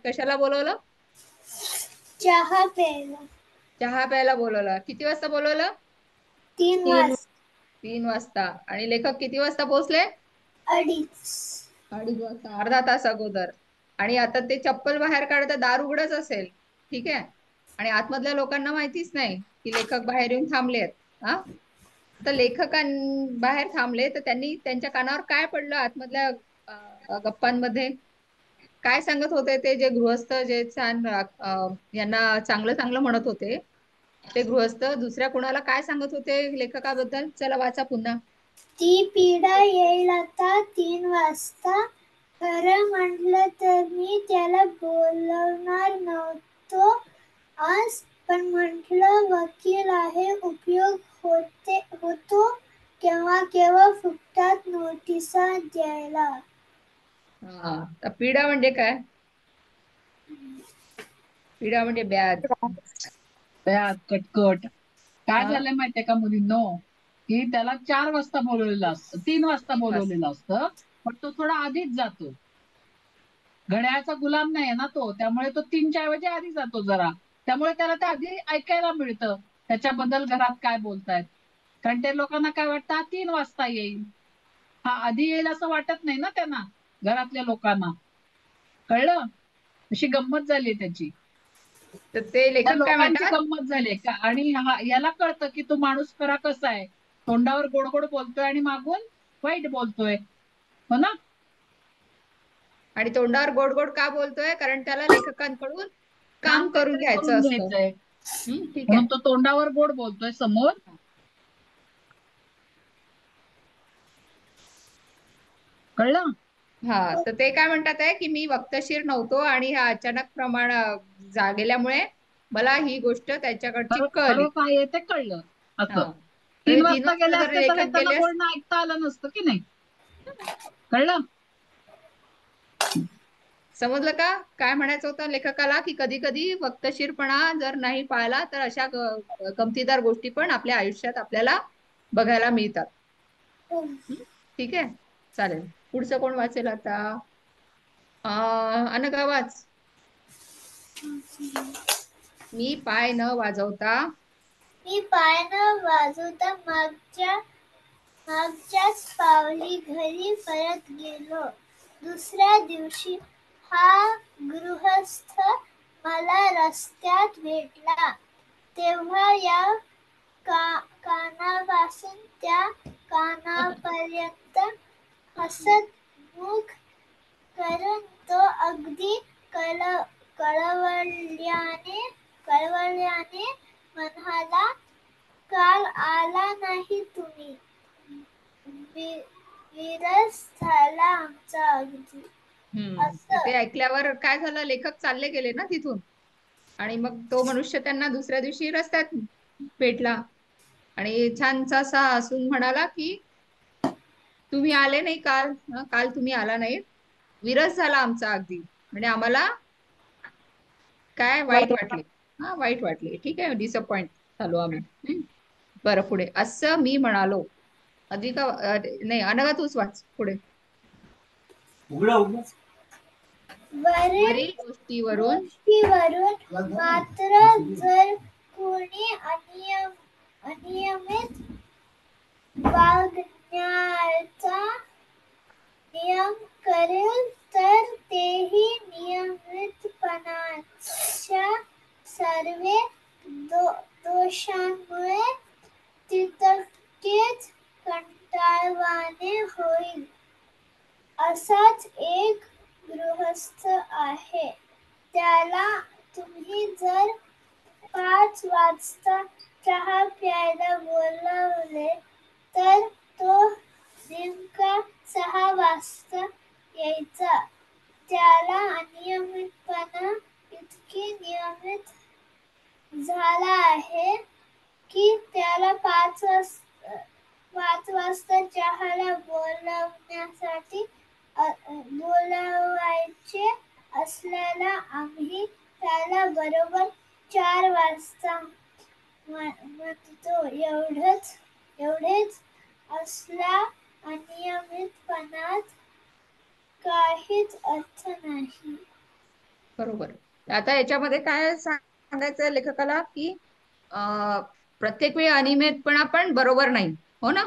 कशाला बोलवलं? चहा प्यायला. चहा प्यायला बोलवलं. किती वाजता बोलवलं? 3 तीन वाजता. 3 वाजता. आणि लेखक किती वाजता पोहोचले? 2:30. 2:30 वाजता, अर्धा तास अगोदर. आणि आता ते चप्पल बाहेर काढत दार उघडच असेल, ठीक आहे, आणि आतमधल्या लोकांना माहितीच नाही की लेखक बाहेर येऊन थांबलेत. हा तर लेखकां बाहेर थांबले तर त्यांनी त्यांच्या कानावर काय पडलं आतमधल्या गप्पांमध्ये? काय सांगत होते ते जे गृहस्थ जे छान यांना चांगलं चांगलं म्हणत होते, ते गृहस्थ दुसऱ्या कुणाला काय सांगत होते लेखकाबद्दल? चला वाचा पुन्हा. ती पिढा येईल आता 3 वाजता. खरं म्हटलं तर मी त्याला बोलवणार नव्हतो आज, पण म्हटलं वकील आहे, उपयोग होतो केव्हा केव्हा फुकटात नोटिसा द्यायला. हा तर पिढा म्हणजे काय? पिढा म्हणजे ब्याज. व्याज कटकट. काय हा झालंय माहितीये का मुलींनो, की त्याला 4 वाजता बोलवलेलं असतं, 3 वाजता 3 वाजता. बोलवलेलं असतं, पण तो थोडा आधीच जातो. घड्याळाचा गुलाम नाही ना तो, त्यामुळे तो 3च्या ऐवजी आधी जातो जरा. त्यामुळे त्याला ते आधी ऐकायला मिळतं त्याच्याबद्दल घरात काय बोलतायत. कारण ते लोकांना काय वाटतं, हा 3 वाजता येईल, हा आधी येईल असं वाटत नाही ना त्यांना, घरातल्या लोकांना. कळलं? अशी गंमत झाली त्याची. तर ते त्या लेखक काय लोकांची म्हणतात? गंमत झाली का. आणि याला कळतं की तो माणूस खरा कसा आहे, तोंडावर गोड गोड बोलतोय आणि मागून वाईट बोलतोय, हो ना? आणि तोंडावर गोड गोड का बोलतोय? कारण त्याला लेखकांकडून काम काम करून काहीतरी घ्यायचं करून असतं. घ्यायचंय ठीक म्हणून आहे. तो तोंडावर गोड बोलतोय समोर. कळलं? हा तर ते काय म्हणतात आहे की मी वक्तशीर नव्हतो आणि हा अचानक गेल्यामुळे मला ही गोष्ट त्याच्याकडची खरं कळली. खरं काय आहे ते कळलं हा असं. तीन म्हणजे 3 वाजता वाजता गेले जर असते तर हे लेखक त्याला गेले बोलणं ऐकता आलं नसतं की नाही. कळलं? समजलं का? काय म्हणायचं होतं लेखकाला की कधी कधी वक्तशीरपणा जर नाही पाळला तर अशा गमतीदार गोष्टी पण आपल्या आयुष्यात आपल्याला बघायला मिळतात. ठीक आहे, चालेल. पुढचं कोण वाचेल आता? अनघा वाच. मी पाय न वाजवता मी पाय न वाजवता मागच्याच पावली घरी परत गेलो. दुसऱ्या दिवशी हा गृहस्थ मला रस्त्यात भेटला. तेव्हा या कानापासून त्या कानापर्यंत हसतमुख करून तो अगदी कळवळल्याने म्हणाला, काल आला नाही तुम्ही. विरस झाला आमचा अगदी. तर असं. ते ऐकल्यावर काय झालं? लेखक चालले गेले ना तिथून, आणि मग तो मनुष्य त्यांना दुसऱ्या दिवशी रस्त्यात भेटला आणि छानसा असा हसून म्हणाला की तुम्ही आले नाही काल. काल तुम्ही आला नाही, विरस झाला आमचा अगदी. म्हणजे आम्हाला काय वाईट वाटले. हा वाईट वाटले, ठीक आहे, डिसअपॉइंट झालो आम्ही. बरं, पुढे. असं मी म्हणालो. अधिक नाही, अनघा तूच वाच पुढे. उघडा. वरील गोष्टीवरून गोष्टीवरून मात्र जर कोणी अनियमित वागण्याचा नियम करेल तर तेही नियमितपणाच्या सर्व दोषांमुळे तितकेच कंटाळवाणे होईल. असाच एक गृहस्थ आहे. त्याला तुम्ही जर 5 वाजता चहा प्यायला बोलावले तर तो नेमका 6 वाजता यायचा. त्याला अनियमितपणा इतकी नियमित झाला आहे की त्याला 5 वाजता चहाला बोलावण्यासाठी बोलावायचे असल्याला आम्ही त्याला बरोबर 4 वाजता म्हणतो. एवढेच असला अनियमितपणात काहीच अर्थ नाही. बरोबर. आता याच्यामध्ये काय सांगायचं लेखकाला की प्रत्येक वेळी अनियमितपणा पण बरोबर नाही. हो ना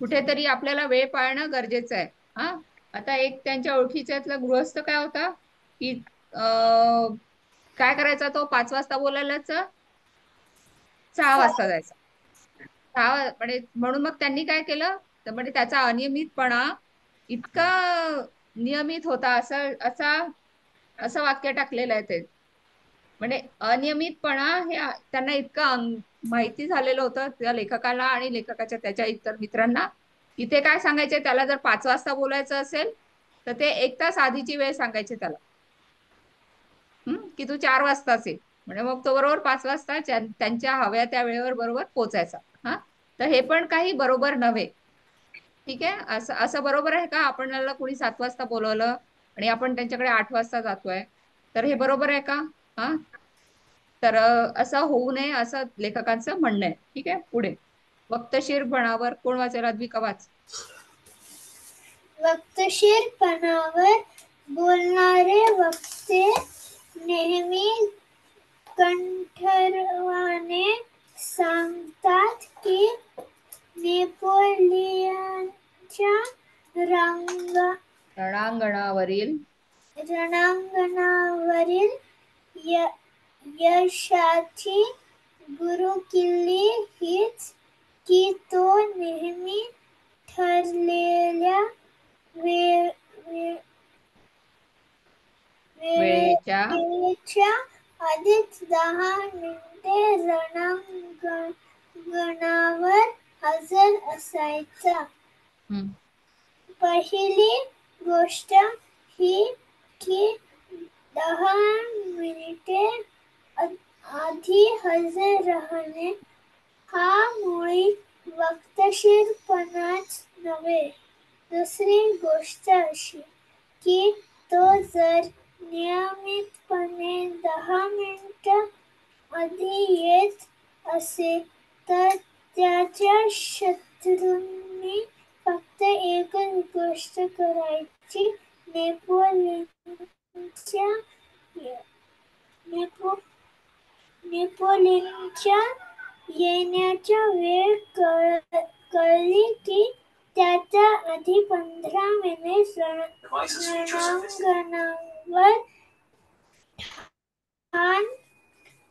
कुठेतरी आपल्याला वेळ पाळणं गरजेचं आहे. हा आता एक त्यांच्या ओळखीच्यातला गृहस्थ काय होता की काय करायचा तो 5 वाजता बोलायलाच 6 वाजता जायचा. म्हणजे म्हणून मग त्यांनी काय केलं तर म्हणजे त्याचा अनियमितपणा इतका नियमित होता असं वाक्य टाकलेलं आहे ते. म्हणजे अनियमितपणा हे त्यांना इतकं माहिती झालेलं होतं त्या लेखकाला आणि लेखकाच्या त्याच्या इतर मित्रांना. इथे काय सांगायचे त्याला जर 5 वाजता बोलायचं असेल तर ते 1 तास आधीची वेळ सांगायची त्याला की तू 4 वाजताच ये. म्हणजे मग तो बरोबर 5 वाजता त्यांच्या हव्या त्या वेळेवर बरोबर पोचायचा. हा तर हे पण काही बरोबर नव्हे. ठीक आहे. असं बरोबर आहे का आपल्याला कोणी 7 वाजता बोलवलं आणि आपण त्यांच्याकडे 8 वाजता जातोय तर हे बरोबर आहे का? हा तर असं होऊ नये असं लेखकांचं म्हणणं आहे. ठीक आहे. पुढे वक्तशीरपणावर कोण वाचेल? अद्विका वाच. वक्तशीरपणावर बोलणारे वक्ते नेहमी कंठरवाने सांगतात की नेपोलियनच्या रणांगणावरील यशाची गुरुकिल्ली हीच की तो नेहमी ठरलेल्या वेळेच्या आधीच 10 मिनिटे रणांगणावर हजर असायचा. पहिली गोष्ट ही की 10 मिनिटे आधी हजर राहणे हा मुळी वक्तशीरपणाच नव्हे. दुसरी गोष्ट अशी की तो जर नियमितपणे 10 मिनिटं आधी येत असे तर त्याच्या शत्रूंनी फक्त एकच गोष्ट करायची नेपोलियनच्या येण्याची वेळ कळली की त्याच्या आधी 15 मिनिट रणांगणावर ठाण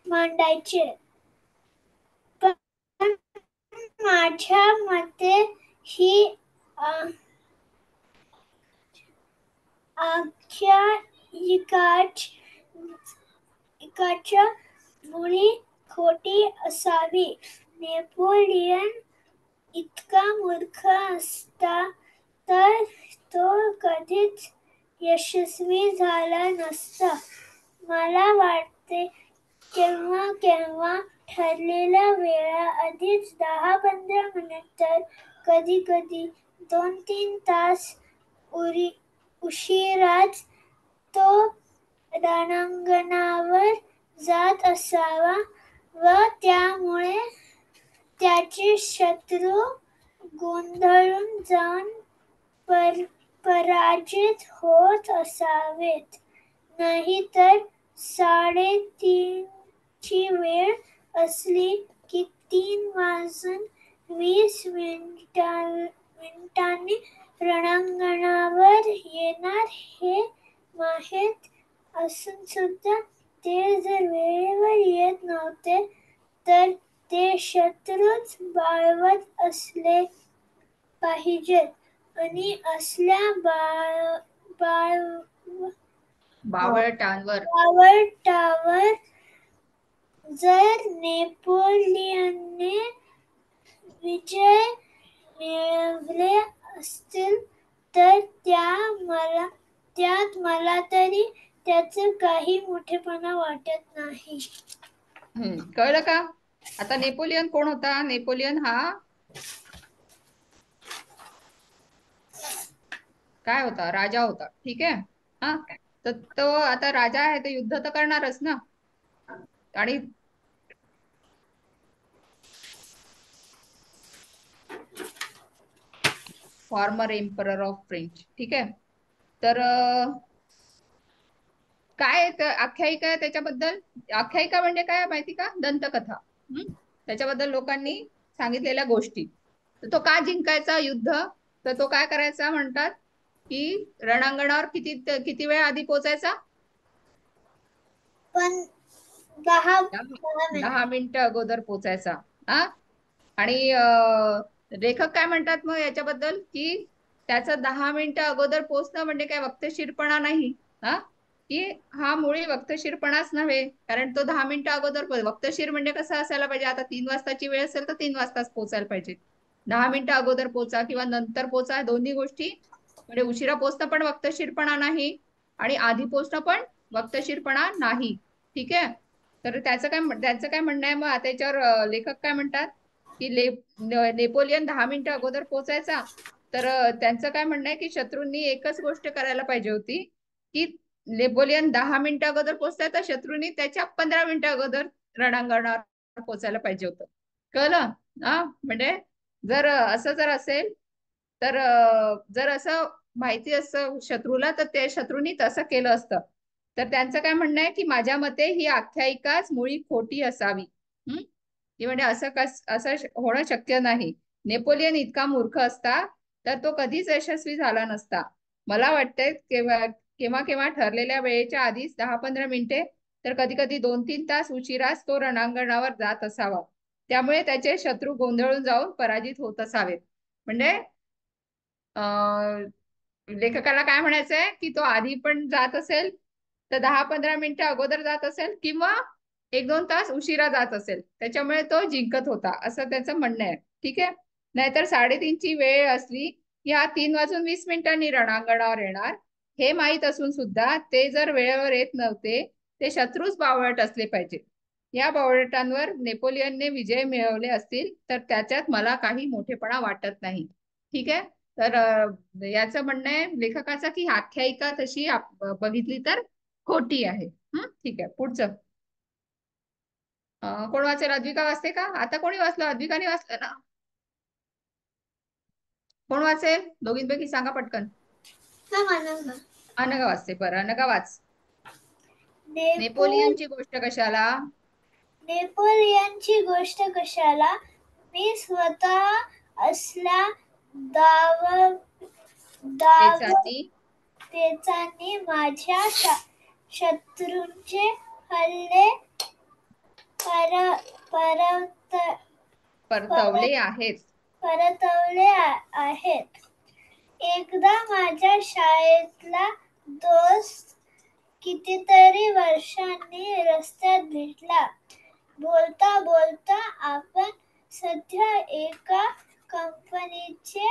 मांडायचे. पण माझ्या मते ही आख्यायिकाच्या मुळी खोटी असावी. नेपोलियन इतका मूर्ख असता तर तो कधीच यशस्वी झाला नसता. मला वाटते केव्हा ठरलेल्या वेळेआधीच 10-15 मिनिट तर कधी 2-3 तास उशिराच तो रणांगणावर जात असावा व त्यामुळे त्याचे शत्रू गोंधळून जाऊन पराजित होत असावेत. नाहीतर 3:30ची वेळ असली की 3:20 रणांगणावर येणार हे माहीत असून सुद्धा ते जर वेळेवर येत नव्हते तर ते शत्रूच बाळगत असले पाहिजेत आणि असल्या बावळटांवर बावळटावर जर नेपोलियनने विजय मिळवले असतील तर त्यात मला तरी त्याचा काही मोठेपणा वाटत नाही. कळलं का? आता नेपोलियन कोण होता? नेपोलियन हा काय होता? राजा होता. ठीक आहे. हा, तर तो आता राजा आहे, तो युद्ध तर करणारच ना. आणि फॉर्मर एम्परर ऑफ फ्रेंच. ठीक आहे. तर काय आख्यायिका आहे त्याच्याबद्दल? आख्यायिका म्हणजे काय माहिती का? दंतकथा. त्याच्याबद्दल लोकांनी सांगितलेल्या गोष्टी. तर तो का जिंकायचा युद्ध? तर तो काय करायचा म्हणतात की रणांगणावर किती वेळ आधी पोहोचायचा? पण 10 मिनिटं अगोदर पोचायचा. हा, आणि लेखक काय म्हणतात मग याच्याबद्दल की त्याचं 10 मिनिटं अगोदर पोचणं म्हणजे काय वक्तशीरपणा नाही. हा, की हा मुळी वक्तशीरपणाच नव्हे, कारण तो 10 मिनिटं अगोदर वक्तशीर म्हणजे कसं असायला पाहिजे? आता 3 वाजताची वेळ असेल तर 3 वाजताच पोचायला पाहिजे. 10 मिनिटं अगोदर पोचा किंवा नंतर पोचा, दोन्ही गोष्टी म्हणजे उशिरा पोचणं पण वक्तशीरपणा नाही आणि आधी पोचणं पण वक्तशीरपणा नाही. ठीक आहे. तर त्यांचं काय म्हणणं आहे मग त्याच्यावर लेखक काय म्हणतात की नेपोलियन 10 मिनिटं अगोदर पोचायचा. तर त्यांचं काय म्हणणं आहे की शत्रूंनी एकच गोष्ट करायला पाहिजे होती की नेपोलियन 10 मिनिटं अगोदर पोचताय तर शत्रूंनी त्याच्या 15 मिनिटं अगोदर रणांगणावर पोचायला पाहिजे होतं. कळलं? हा, म्हणजे जर असेल तर जर असं माहिती असतं शत्रूला तर ते शत्रूंनी तसं केलं असतं. तर त्यांचं काय म्हणणं आहे की माझ्या मते ही आख्यायिकाच मुळी खोटी असावी. ती म्हणजे असं होणं शक्य नाही. नेपोलियन इतका मूर्ख असता तर तो कधीच यशस्वी झाला नसता. मला वाटतंय केव्हा केव्हा ठरलेल्या वेळेच्या आधीच 10-15 मिनिटे तर कधी कधी 2-3 तास उशिराच तो रणांगणावर जात असावा. त्यामुळे त्याचे शत्रू गोंधळून जाऊन पराजित होत असावेत. म्हणजे लेखकाला काय म्हणायचंय की तो आधी पण जात असेल तर 10-15 मिनिटं अगोदर जात असेल किंवा 1-2 तास उशिरा जात असेल, त्याच्यामुळे तो जिंकत होता असं त्याचं म्हणणं आहे. ठीक आहे. नाहीतर 3:30ची वेळ असली की हा 3:20 रणांगणावर येणार हे माहीत असून सुद्धा ते जर वेळेवर येत नव्हते ते शत्रूच बावळट असले पाहिजे. या बावळटांवर नेपोलियनने विजय मिळवले असतील तर त्याच्यात मला काही मोठेपणा वाटत नाही. ठीक आहे. तर याचं म्हणणं आहे लेखकाचं की आख्यायिका तशी बघितली तर खोटी आहे. ठीक आहे. पुढचं कोण वाचेल? अद्विका वाचते का? आता कोणी वाचलं? अद्विकाने वाचलं ना? कोण वाचेल? दोघींपैकी सांगा पटकन. अनघा वाचते. बरं, अनघा वाच. नेपोलियनची गोष्ट कशाला? नेपोलियनची गोष्ट कशाला? मी स्वतः असल्या पेचांनी माझ्या शत्रूंचे हल्ले परतवले आहेत. एकदा माझ्या शाळेतला दोस्त कितीतरी वर्षांनी रस्त्यात भेटला. बोलता बोलता आपण सध्या एका कंपनीचे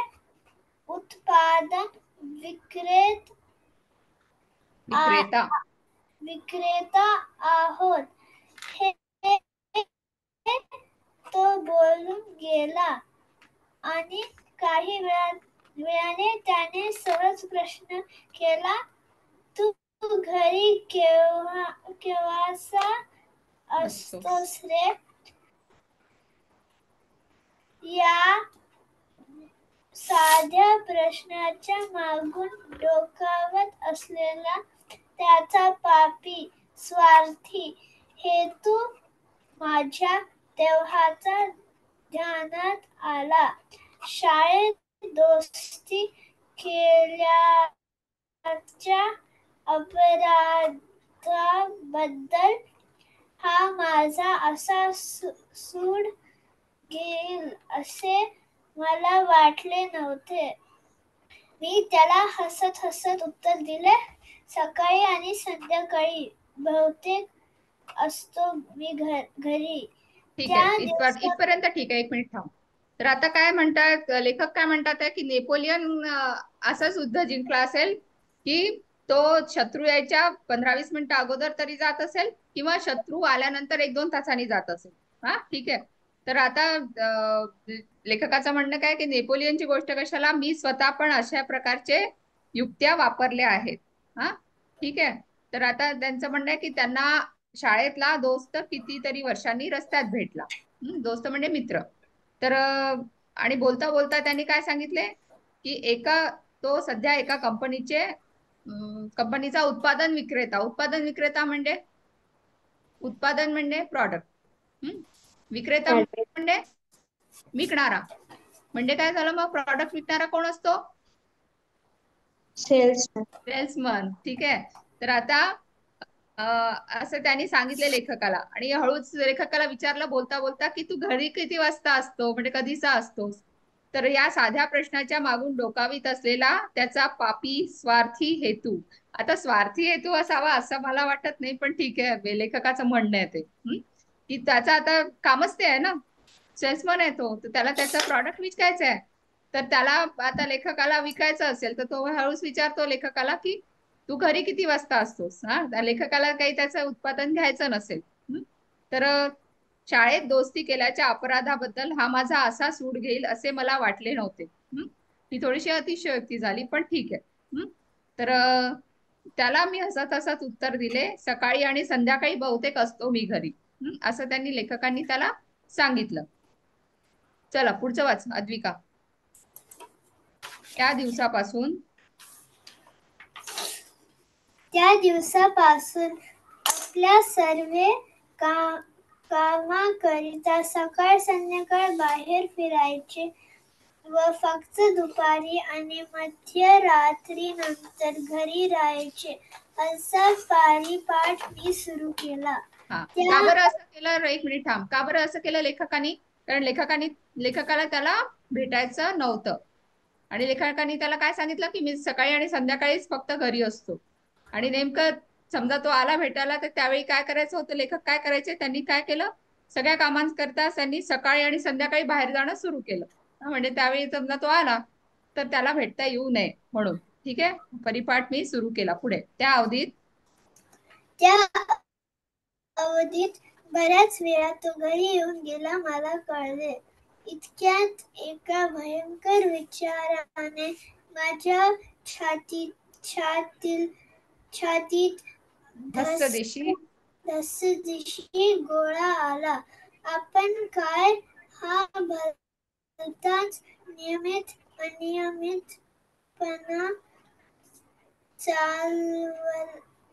उत्पादन विक्रेता आहोत हे तो बोलून गेला आणि काही वेळाने त्याने सहज प्रश्न केला, तू घरी केव्हाचा असतोस रे? या साध्या प्रश्नाच्या मागून डोकावत असलेला त्याचा पापी स्वार्थी हेतू माझ्या तेव्हाचा ध्यानात आला. शाळेत दोस्ती केल्याच्या अपराधाबद्दल हा माझा असा सूड घेईल असे मला वाटले नव्हते. मी त्याला हसत हसत उत्तर दिले, सकाळी आणि संध्याकाळी बहुतेक असतो मी घरी. ठीक आहे, इथपर्यंत ठीक आहे. 1 मिनिट थांब. तर आता काय म्हणतात लेखक, काय म्हणतात की नेपोलियन असं युद्ध जिंकला असेल की तो शत्रू यायच्या 15-20 मिनिटं अगोदर तरी जात असेल किंवा शत्रू आल्यानंतर 1-2 तासांनी जात असेल. हा ठीक आहे. तर आता लेखकाचं म्हणणं काय की नेपोलियनची गोष्ट कशाला, मी स्वतः पण अशा प्रकारचे युक्त्या वापरल्या आहेत. हा ठीक आहे. तर आता त्यांचं म्हणणं आहे की त्यांना शाळेतला दोस्त कितीतरी वर्षांनी रस्त्यात भेटला. दोस्त म्हणजे मित्र. तर आणि बोलता बोलता त्यांनी काय सांगितले की तो सध्या एका कंपनीचा उत्पादन विक्रेता म्हणजे प्रॉडक्ट, विक्रेता म्हणजे विकणारा. म्हणजे काय झालं मग, प्रॉडक्ट विकणारा कोण असतो? सेल्समन. ठीक आहे. तर आता असं त्यांनी सांगितले लेखकाला, आणि हळूच लेखकाला विचारलं बोलता बोलता की तू घरी किती वाजता असतो, म्हणजे कधीचा असतोस? तर या साध्या प्रश्नाच्या मागून डोकावीत असलेला त्याचा पापी स्वार्थी हेतू. आता स्वार्थी हेतू असावा असं मला वाटत नाही, पण ठीक आहे, लेखकाचं म्हणणं आहे ते की त्याचा आता कामच ते आहे ना, सेल्समन आहे तो, तर त्याला त्याचा प्रॉडक्ट विकायचा आहे. तर त्याला आता लेखकाला विकायचं असेल तर तो हळूच विचारतो लेखकाला की तू घरी किती वाजता असतोस? त्या लेखकाला काही त्याचं उत्पादन घ्यायचं नसेल. तर शाळेत दोस्ती केल्याच्या अपराधाबद्दल हा माझा असा सूड घेईल असे मला वाटले नव्हते. ही थोडीशी अतिशयोक्ती झाली, पण ठीक आहे. तर त्याला मी हसत हसत उत्तर दिले, सकाळी आणि संध्याकाळी बहुतेक असतो मी घरी. असं त्यांनी लेखकांनी त्याला सांगितलं. चला पुढचं वाच अद्विका. त्या दिवसापासून आपल्या सर्वे कामाकरिता सकाळ संध्याकाळ बाहेर फिरायचे व फक्त दुपारी आणि मध्यरात्री नंतर घरी राहायचे असा पारिपाठ मी सुरू केला. का बरं असं केलं? 1 मिनिट थांब. का बरं असं केलं लेखकाने? कारण लेखकाला त्याला भेटायचं नव्हतं, आणि लेखकाने त्याला काय सांगितलं की मी सकाळी आणि संध्याकाळीच फक्त घरी असतो. आणि नेमकं समजा तो आला भेटायला, तर त्यावेळी काय करायचं होतं, लेखक काय करायचे, त्यांनी काय केलं, सगळ्या कामांकरता त्यांनी सकाळी आणि संध्याकाळी बाहेर जाणं सुरू केलं. म्हणजे त्यावेळी समजा तो आला तर त्याला भेटता येऊ नये म्हणून. ठीक आहे. परिपाठ मी सुरू केला. पुढे त्या अवधीत बऱ्याच वेळा तो घरी येऊन गेला मला कळले. इतक्यात एका भयंकर विचाराने माझ्या छातीत धसदिशी गोळा आला. आपण काय हा भलताच अनियमितपणा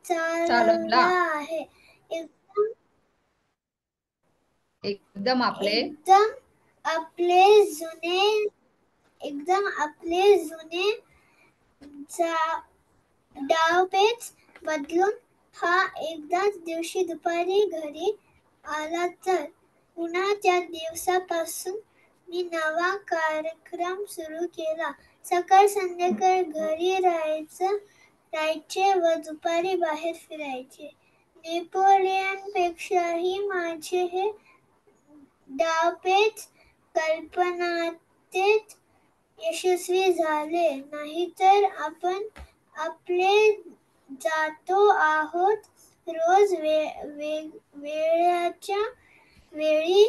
चालवला आहे. एकदम आपले जुने डावपेच बदलून हा एकाच दिवशी दुपारी घरी आला तर पुन्हा त्या दिवसापासून मी नवा कार्यक्रम सुरू केला. सकाळ संध्याकाळ घरी राहायचे व दुपारी बाहेर फिरायचे. नेपोलियनपेक्षाही माझे हे डावपेच कल्पनातीत यशस्वी झाले. नाहीतर आपण आपले जातो आहोत रोज वेळच्या वेळी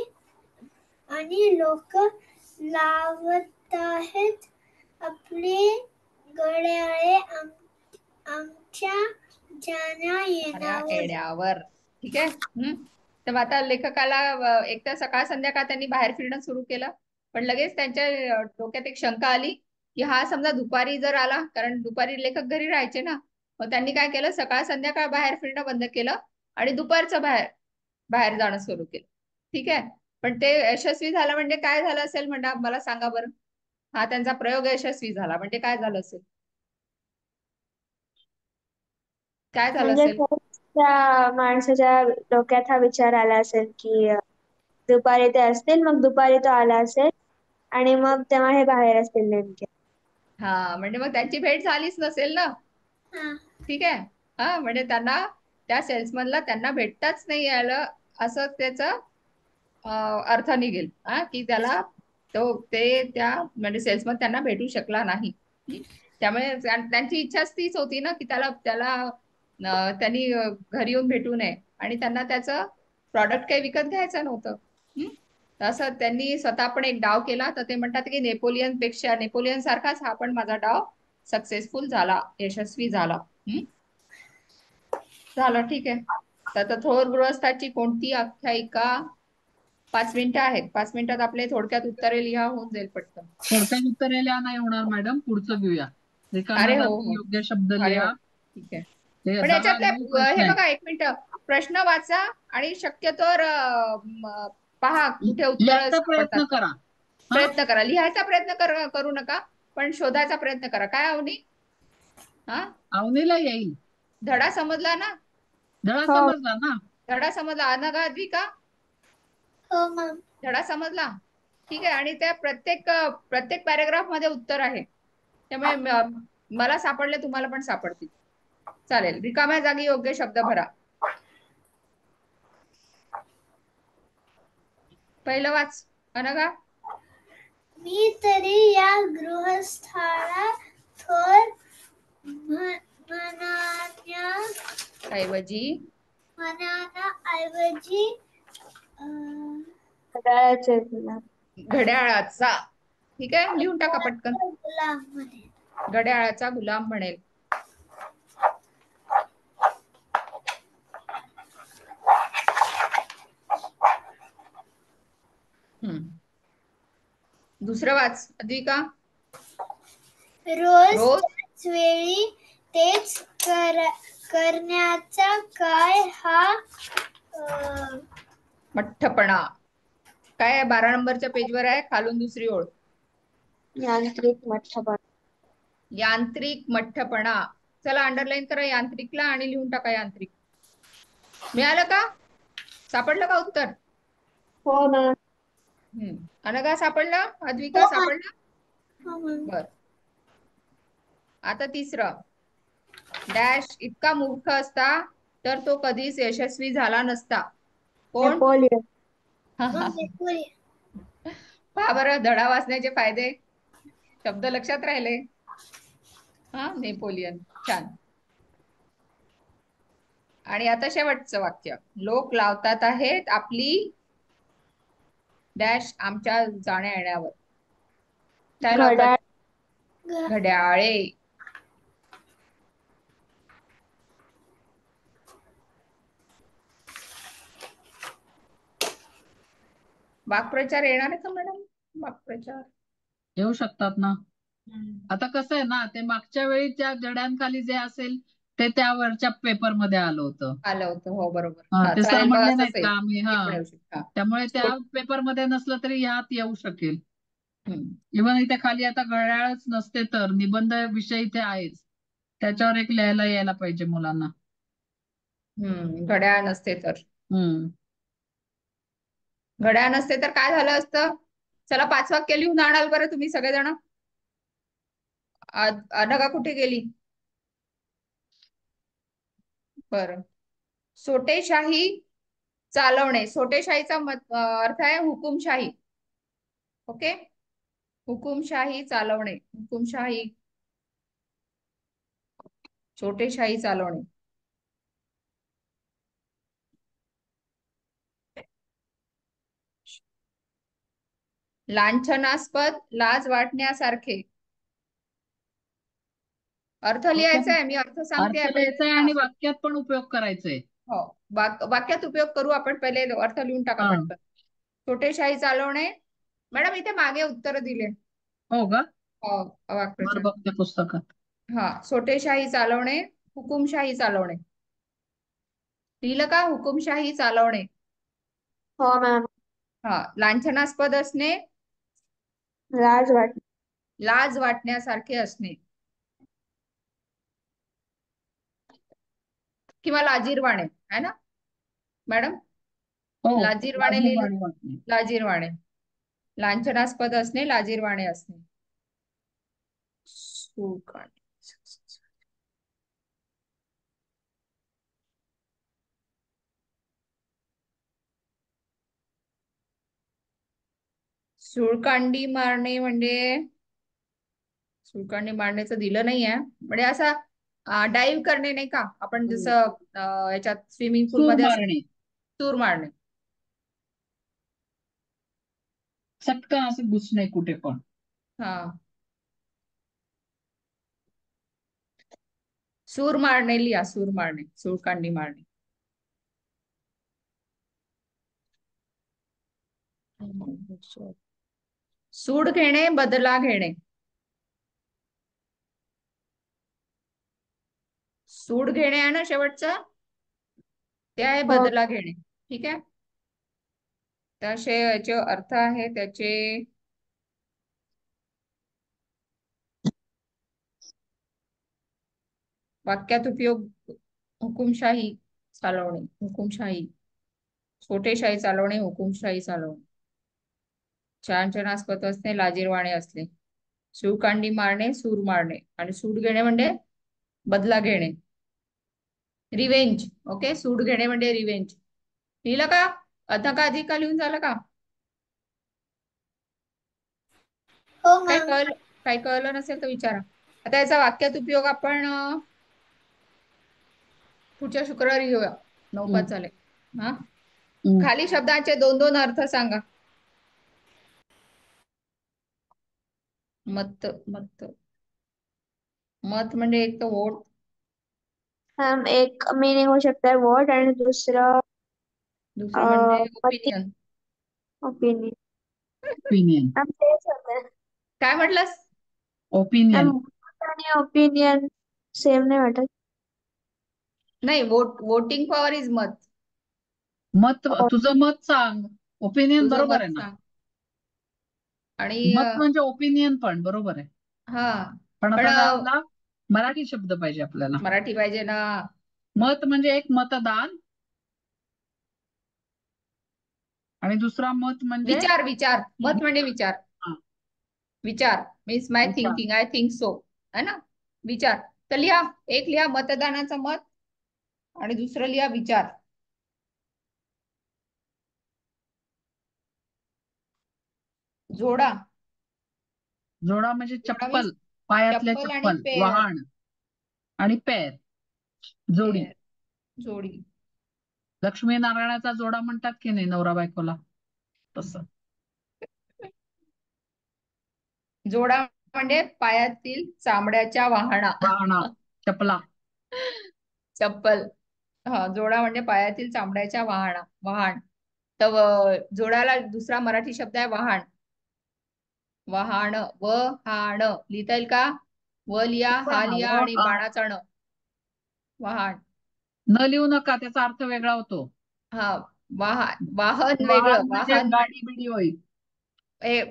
आणि लोक लावताहेत आपली घड्याळे आमच्या जाण्या येण्यावर. ठीक आहे. तर आता लेखकाला एकतर सकाळ संध्याकाळ त्यांनी बाहेर फिरणं सुरू केलं, पण लगेच त्यांच्या डोक्यात एक शंका आली की हा समजा दुपारी जर आला, कारण दुपारी लेखक घरी राहायचे ना, मग त्यांनी काय केलं, सकाळ संध्याकाळ बाहेर फिरणं बंद केलं आणि दुपारचं बाहेर बाहेर जाणं सुरू केलं. ठीक आहे. पण ते यशस्वी झालं म्हणजे काय झालं असेल म्हणा, मला सांगा बरं. हा त्यांचा प्रयोग यशस्वी झाला म्हणजे काय झालं असेल, काय झालं म्हणजे असेल? खरंच त्या माणसाच्या डोक्यात हा विचार आला असेल की दुपारी ते असतील, मग दुपारी तो आला असेल आणि मग तेव्हा हे बाहेर असतील नेमके. हा म्हणजे मग त्यांची भेट झालीच नसेल ना. हा. ठीक आहे. हा म्हणजे त्यांना, त्या सेल्समनला त्यांना भेटताच नाही आलं, असं त्याचा अर्थ निघेल. की त्याला ते त्या म्हणजे सेल्समन त्यांना भेटू शकला नाही. त्यामुळे त्यांची इच्छाच तीच होती ना, की त्याला त्याला त्यांनी घरी येऊन भेटू नये आणि त्यांना त्याचं प्रॉडक्ट काही विकत घ्यायचं नव्हतं. असं त्यांनी स्वतः पण एक डाव केला. तर ते म्हणतात की नेपोलियन सारखाच हा पण माझा डाव सक्सेसफुल झाला, यशस्वी झाला. झालं. ठीक आहे. तर आता थोर गृहस्थाची कोणती आख्यायिका, 5 मिनिटं आहेत, 5 मिनिटात आपले थोडक्यात उत्तरे लिहा, होऊन जाईल पटकन. थोडक्यात उत्तर नाही होणार मॅडम, पुढचं घेऊया. रिकाम्या अरे हो जागी हो, योग्य शब्द अरे हो, लिहा. ठीक आहे. हे पण 10 याच्यातले 9 प्रश्न हे आहेत. बघा, एक मिनिट, प्रश्न वाचा आणि शक्यतोवर पहा कुठे उत्तर लिहायचा सापडतात प्रयत्न का. करा. हा, प्रयत्न करा, लिहायचा प्रयत्न करू नका, पण शोधायचा प्रयत्न करा. काय अवनी? हा, अवनीला येईल. धडा समजला ना? धडा हो. समजला ना? धडा समजला अनघा का? हो मॅम. धडा समजला. ठीक आहे. आणि त्या प्रत्येक पॅरेग्राफ मध्ये उत्तर आहे, त्यामुळे मला सापडले, तुम्हाला पण सापडतील. चालेल. रिकाम्या जागी योग्य शब्द भरा. पहिलं वाच अनघा. मी तरी या गृहस्थाला थोर ऐवजी म्हणाऐवजी घड्याळाचे गुलाब. घड्याळाचा. ठीक आहे, लिहून टाका पटकन. गुलाम म्हणे. घड्याळाचा गुलाम म्हणेल. दुसरं वाच अद्विका. रोज रोज त्याच वेळी तेच करण्याचा काय हा मठ्ठपणा. काय आहे? 12 नंबरच्या पेजवर आहे, खालून दुसरी ओळ. यांत्रिक मठ्ठपणा. यांत्रिक मठ्ठपणा. चला अंडरलाईन करा यांत्रिकला आणि लिहून टाका यांत्रिक. मिळालं का? सापडलं का उत्तर? हो ना. अनघा सापडलं? अद्विका हो सापडलं? मॅम. बर. आता तिसरं. डॅश इतका मूर्ख असता तर तो कधीच यशस्वी झाला नसता. कोण? नेपोलियन. पहा बरं, धडा वाचण्याचे फायदे, शब्द लक्षात राहिले. नेपोलियन. छान. आणि आता शेवटचं वाक्य. लोक लावतात आहेत आपली डॅश आमच्या जाण्या येण्यावर. काय लावतात? घड्याळे. वाक्प्रचार येणार आहे का मॅडम? वाक्प्रचार येऊ शकतात ना. आता कसं आहे ना, ते मागच्या वेळी त्या जड्यांखाली जे असेल ते त्या वरच्या पेपर मध्ये आलं होतं. आलं होतं. हो बरोबर. ते चालेल, मग सापडले असंच नाहीत आहे. का आम्ही. ते पण येऊ शकतं. त्यामुळे त्या पेपर मध्ये नसलं तरी ह्यात येऊ शकेल. हम्म. इव्हन इथे खाली आता घड्याळच नसते तर निबंध विषय इथे आहेच, त्याच्यावर एक लिहायला यायला पाहिजे मुलांना. घड्याळ नसते तर. घड्याळ नसते तर काय झालं असतं? चला 5 वाक्य लिहून आणाल बरं तुम्ही सगळेजण. अनघा कुठे गेली? बरं. सोटेशाही चालवणे. सोटेशाहीचा अर्थ आहे हुकुमशाही. ओके. हुकुमशाही चालवणे. हुकुमशाही, छोटेशाही चालवणे. लांछनास्पद, लाज वाटण्यासारखे. अर्थ लिहायचा आहे, मी अर्थ सांगते. अर्थ लिहायचा आणि वाक्यात पण उपयोग करायचाय. हो, वाक्यात उपयोग करू आपण. पहिले अर्थ लिहून टाका पटकन. छोटेशाही चालवणे. मॅडम इथे मागे उत्तर दिले. हो का? वाक्प्रचार. बघते पुस्तकात. छोटेशाही चालवणे, हुकुमशाही चालवणे. लिहिलं का? हुकुमशाही चालवणे. हो मॅम. हा. लांछनास्पद असणे, लाज वाट लाज वाटण्यासारखे असणे किंवा लाजिरवाणे आहे ना मॅडम? हो, लाजिरवाणे लिहिलं. लाजीरवाणी वाटणे. लाजिरवाणे. लांछनास्पद असणे, लाजिरवाणे असणे. सूळकाणी. सुळकांडी मारणे म्हणजे सुळकांडी मारण्याचं दिलं नाहीये, म्हणजे असा डाईव्ह करणे नाही का, आपण जसं याच्यात स्विमिंग पूल सूर मध्ये असं मारणे, सूर मारणे. चटकन असं घुसणे कुठे पण. हा. सूर मारणे लिहा. सूर मारणे, सुळकांडी मारणे. सूड घेणे, बदला घेणे. सूड घेणे आहे ना शेवटचं, ते आहे हो. बदला घेणे. ठीक आहे. तसे याचे अर्थ आहे त्याचे वाक्यात उपयोग. हुकुमशाही चालवणे, हुकुमशाही. छोटेशाही चालवणे, हुकुमशाही चालवणे. छानछनास्पद असणे, लाजिरवाणे असणे. सूळकांडी मारणे, सूर मारणे. आणि सूड घेणे म्हणजे बदला घेणे, रिवेंज. ओके. सूड घेणे म्हणजे रिवेंज. लिहिलं का? अधा का अधिक का लिहून झालं का? हो काय मॅम. कळलं? काय कळलं नसेल तर विचारा. आता याचा वाक्यात उपयोग आपण पुढच्या शुक्रवारी घेऊया. 9:05 झाले. हा. खाली शब्दांचे 2-2 अर्थ सांगा. मत. मत. मत म्हणजे एक तर वोट. मॅम एक मिनिंग होऊ शकतं वोट आणि दुसरं दुसरं म्हणजे मती ओपिनियन. ओपिनियन. ओपिनियन. मॅम तेच होतं. काय म्हटलंस? ओपिनियन. मॅम आणि ओपिनियन सेम नाही वाटत. नाही, वोटिंग पॉवर इज मत. मत, तुझं मत सांग. ओपिनियन तुझं बरोबर मत आहे ना. सांग. आणि मत म्हणजे ओपिनियन पण बरोबर आहे. हा. पण पण आता त्याला मराठी शब्द पाहिजे आपल्याला. मराठी पाहिजे ना. मत म्हणजे एक मतदान आणि दुसरा मत म्हणजे विचार. विचार. मत म्हणजे विचार. हा, विचार मीन्स माय विचार. थिंकिंग, आय थिंक सो, है ना. विचार. तर लिहा. एक लिहा मतदानाचं मत आणि दुसरं लिहा विचार. जोडा. जोडा म्हणजे जोडा मीन्स चप्पल, पायातल्या चप्पल आणि चप्पल, पेर. वाहन आणि पैर, जोडी. पेर. जोडी. लक्ष्मी नारायणाचा जोडा म्हणतात की नाही नवरा बायकोला, तसं. जोडा म्हणजे पायातील चामड्याच्या वाहना. वाहना, चपला. चप्पल. हा. जोडा म्हणजे पायातील चामड्याच्या वाहना, वाहन. तर जोडाला दुसरा मराठी शब्द आहे वाहन. वाहन. वहाण लिहिता येईल का? व लिहा, हा लिहा आणि बाणाचा ण. वाहन. न लिहू नका, त्याचा अर्थ वेगळा होतो. हा. वाहन वाहन वेगळं. म्हणजे वाहन. गाडी बिडी होईल.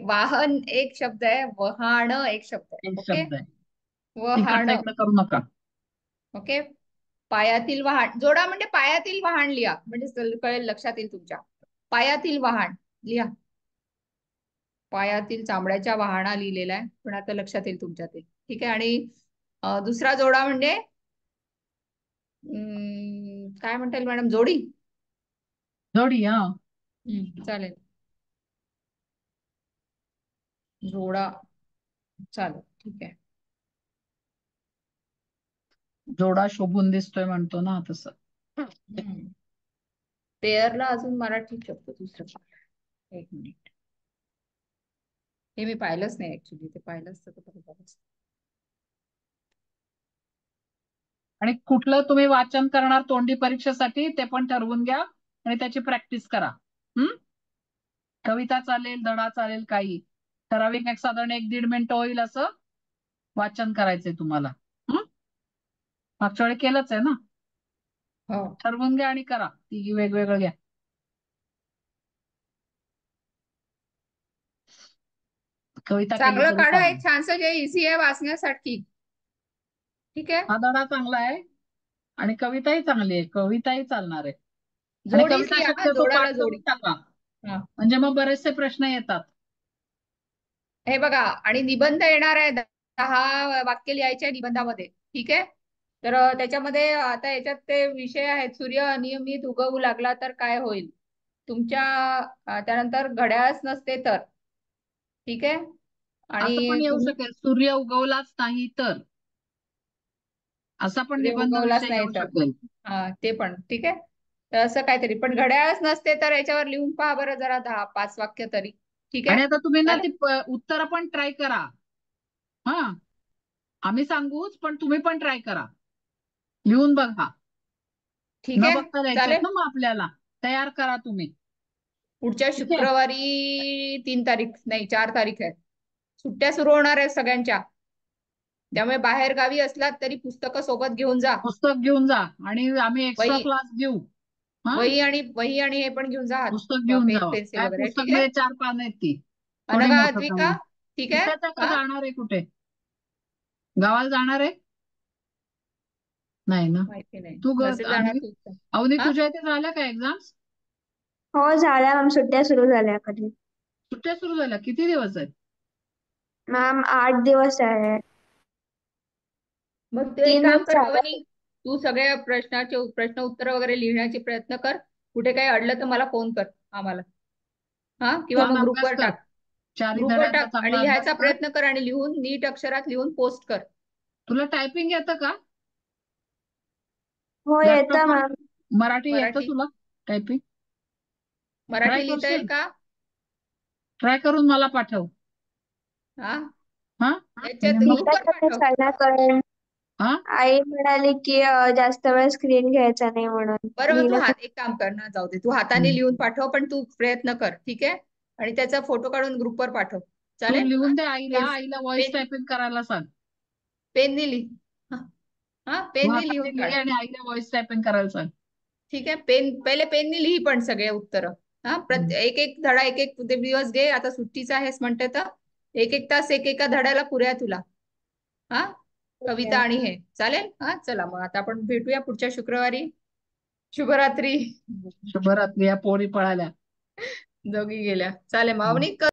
वाहन एक शब्द आहे, वहाण एक शब्द आहे. एक ओके. शब्द आहे. वहाण. तिकडनं इकडं करू नका. ओके. पायातील वाहन. जोडा म्हणजे पायातील वाहन लिहा, म्हणजे कळेल, लक्षात येईल तुमच्या. पायातील वाहन लिहा. पायातील चामड्याच्या वाहना लिहिलेला आहे, पण आता लक्षात येईल तुमच्या ते. ठीक आहे. आणि दुसरा जोडा म्हणजे काय म्हणता येईल मॅडम? जोडी. जोडी. हा. चालेल. जोडा. चालेल. ठीक आहे. जोडा शोभून दिसतोय म्हणतो ना, तसं. पेअरला अजून मराठी शब्द दुसरं. एक मिनिट. हे मी पाहिलंच नाही ऍक्च्युली, ते पाहिलं असतं तर बरोबर असतं. आणि कुठलं तुम्ही वाचन करणार तोंडी परीक्षेसाठी ते पण ठरवून घ्या आणि त्याची प्रॅक्टिस करा. कविता चालेल, धडा चालेल, काही ठराविक एक साधारण 1-1.5 मिनिटं होईल असं वाचन करायचंय तुम्हाला. मागच्या वेळी केलंच आहे ना. हो. ठरवून घ्या आणि करा. तिघी वेगवेगळं घ्या. कविता केली चांगलं तरी काढा, चालेल. एक छानसं जे इझी आहे वाचण्यासाठी. ठीक आहे, हा धडा चांगला आहे आणि कविताही चांगली आहे. कविताही चालणार आहे. आणि जोडीच कविता लिहा हा, शक्यतो जोडाला पाठ जोडी. करून टाका. हा, म्हणजे मग बरेचसे प्रश्न येतात. हे बघा, आणि निबंध येणार आहे, 10 वाक्य लिहायचे आहे निबंधामध्ये. ठीक आहे, तर त्याच्यामध्ये आता याच्यात ते विषय आहेत, सूर्य अनियमित उगवू लागला तर काय होईल तुमच्या, त्यानंतर घड्याळच नसते तर. ठीक आहे, असं पण आणि येऊ तुम्ही शकेल, सूर्य उगवलाच नाही तर. असा पण सूर्य निबंध उगवलाच विषय नाही येऊ तर. शकेल. हा, ते पण ठीक आहे. तर असं काहीतरी, पण घड्याळच नसते तर याच्यावर लिहून पहा बरं जरा, 5 वाक्य तरी. ठीक आहे, आणि आता तुम्ही ना चालेल? ती उत्तरं पण ट्राय करा. हा, आम्ही सांगूच पण तुम्ही पण ट्राय करा. लिहून बघा. ठीक न आहे, बघता द्यायचेत चालेल. ना मग आपल्याला. तयार करा तुम्ही. पुढच्या ठीक आहे. शुक्रवारी 3 तारीख नाही, 4 तारीख आहे. सुट्ट्या सुरू होणार आहेत सगळ्यांच्या. त्यामुळे बाहेर गावी असलात तरी पुस्तकं सोबत घेऊन जा. पुस्तक घेऊन जा आणि आम्ही एक्स्ट्रा वही क्लास घेऊ. हा, वही आणि हे पण घेऊन जा, पुस्तक घेऊन पेन जावा. पेन्सिल काय वगैरे. ठीक पुस्तक आहे, मध्ये 4 पान आहेत ती. थोडी अनघा मोठं द्विका. काही. ठीक आहे. इथेच आहे का हा, जाणार आहे कुठे? गावाला जाणार आहे? नाही ना. माहिती नाही, तू नसेल जाणार अवनी, तू. अवनी हा, तुझ्या इथे झाल्या का एक्झाम्स? हो झाल्या मॅम, सुट्ट्या सुरू झाल्या कधी. सुट्ट्या सुरू झाल्या. किती दिवस आहेत? मॅम 8 दिवस आहे. मग तू एक 3 काम दिवस कर झाले. अवनी, तू सगळ्या प्रश्न उत्तर वगैरे लिहिण्याचे प्रयत्न कर. कुठे काही अडलं तर मला फोन कर आम्हाला. हा, किंवा छान मग अभ्यास ग्रुपवर कर. टाक. चारी ग्रुपवर धड्याचा टाक चांगला आणि अभ्यास लिहायचा कर. प्रयत्न कर, आणि लिहून नीट अक्षरात लिहून पोस्ट कर. तुला टायपिंग येतं का? हो येतं लॅपटॉपवर मॅम. मराठी येतं मराठी तुला टायपिंग? ट्राय मराठी लिहिता करशील? येईल का? ट्राय करून मला पाठव. हा, हा, म्हणजे याच्यात मग. ग्रुपवर येतात पाठव. चालना करेन. हा, आई म्हणाली की जास्त वेळ स्क्रीन घ्यायचा नाही म्हणून बरं, मग तू लिहिलं. एक काम कर ना, जाऊ दे, तू हाताने लिहून पाठव, पण तू प्रयत्न कर. ठीक आहे, आणि त्याचा फोटो काढून ग्रुपवर पाठव. तू चालेल? लिहून दे आईला. पेन आईला व्हॉइस पेन टायपिंग करायला सांग. पेनने लिह. हा, हा, तू पेनने हाताने लिहून काढ. लिही आणि आईला व्हॉइस टायपिंग करायला सांग. ठीक आहे, पहिले पेनने लिही पण सगळे उत्तर. हा, एक एक धडा, एक एक दिवस घे. आता सुट्टीचा आहेस म्हणते तर 1-1 तास एका धड्याला पुऱ्या तुला. हा, कविता आणि हे. चालेल? हा, चला मग आता आपण भेटूया पुढच्या शुक्रवारी. शुभरात्री. शुभरात्री. या पोरी पळाल्या. दोघी गेल्या. चालेल मग हं. अवनी.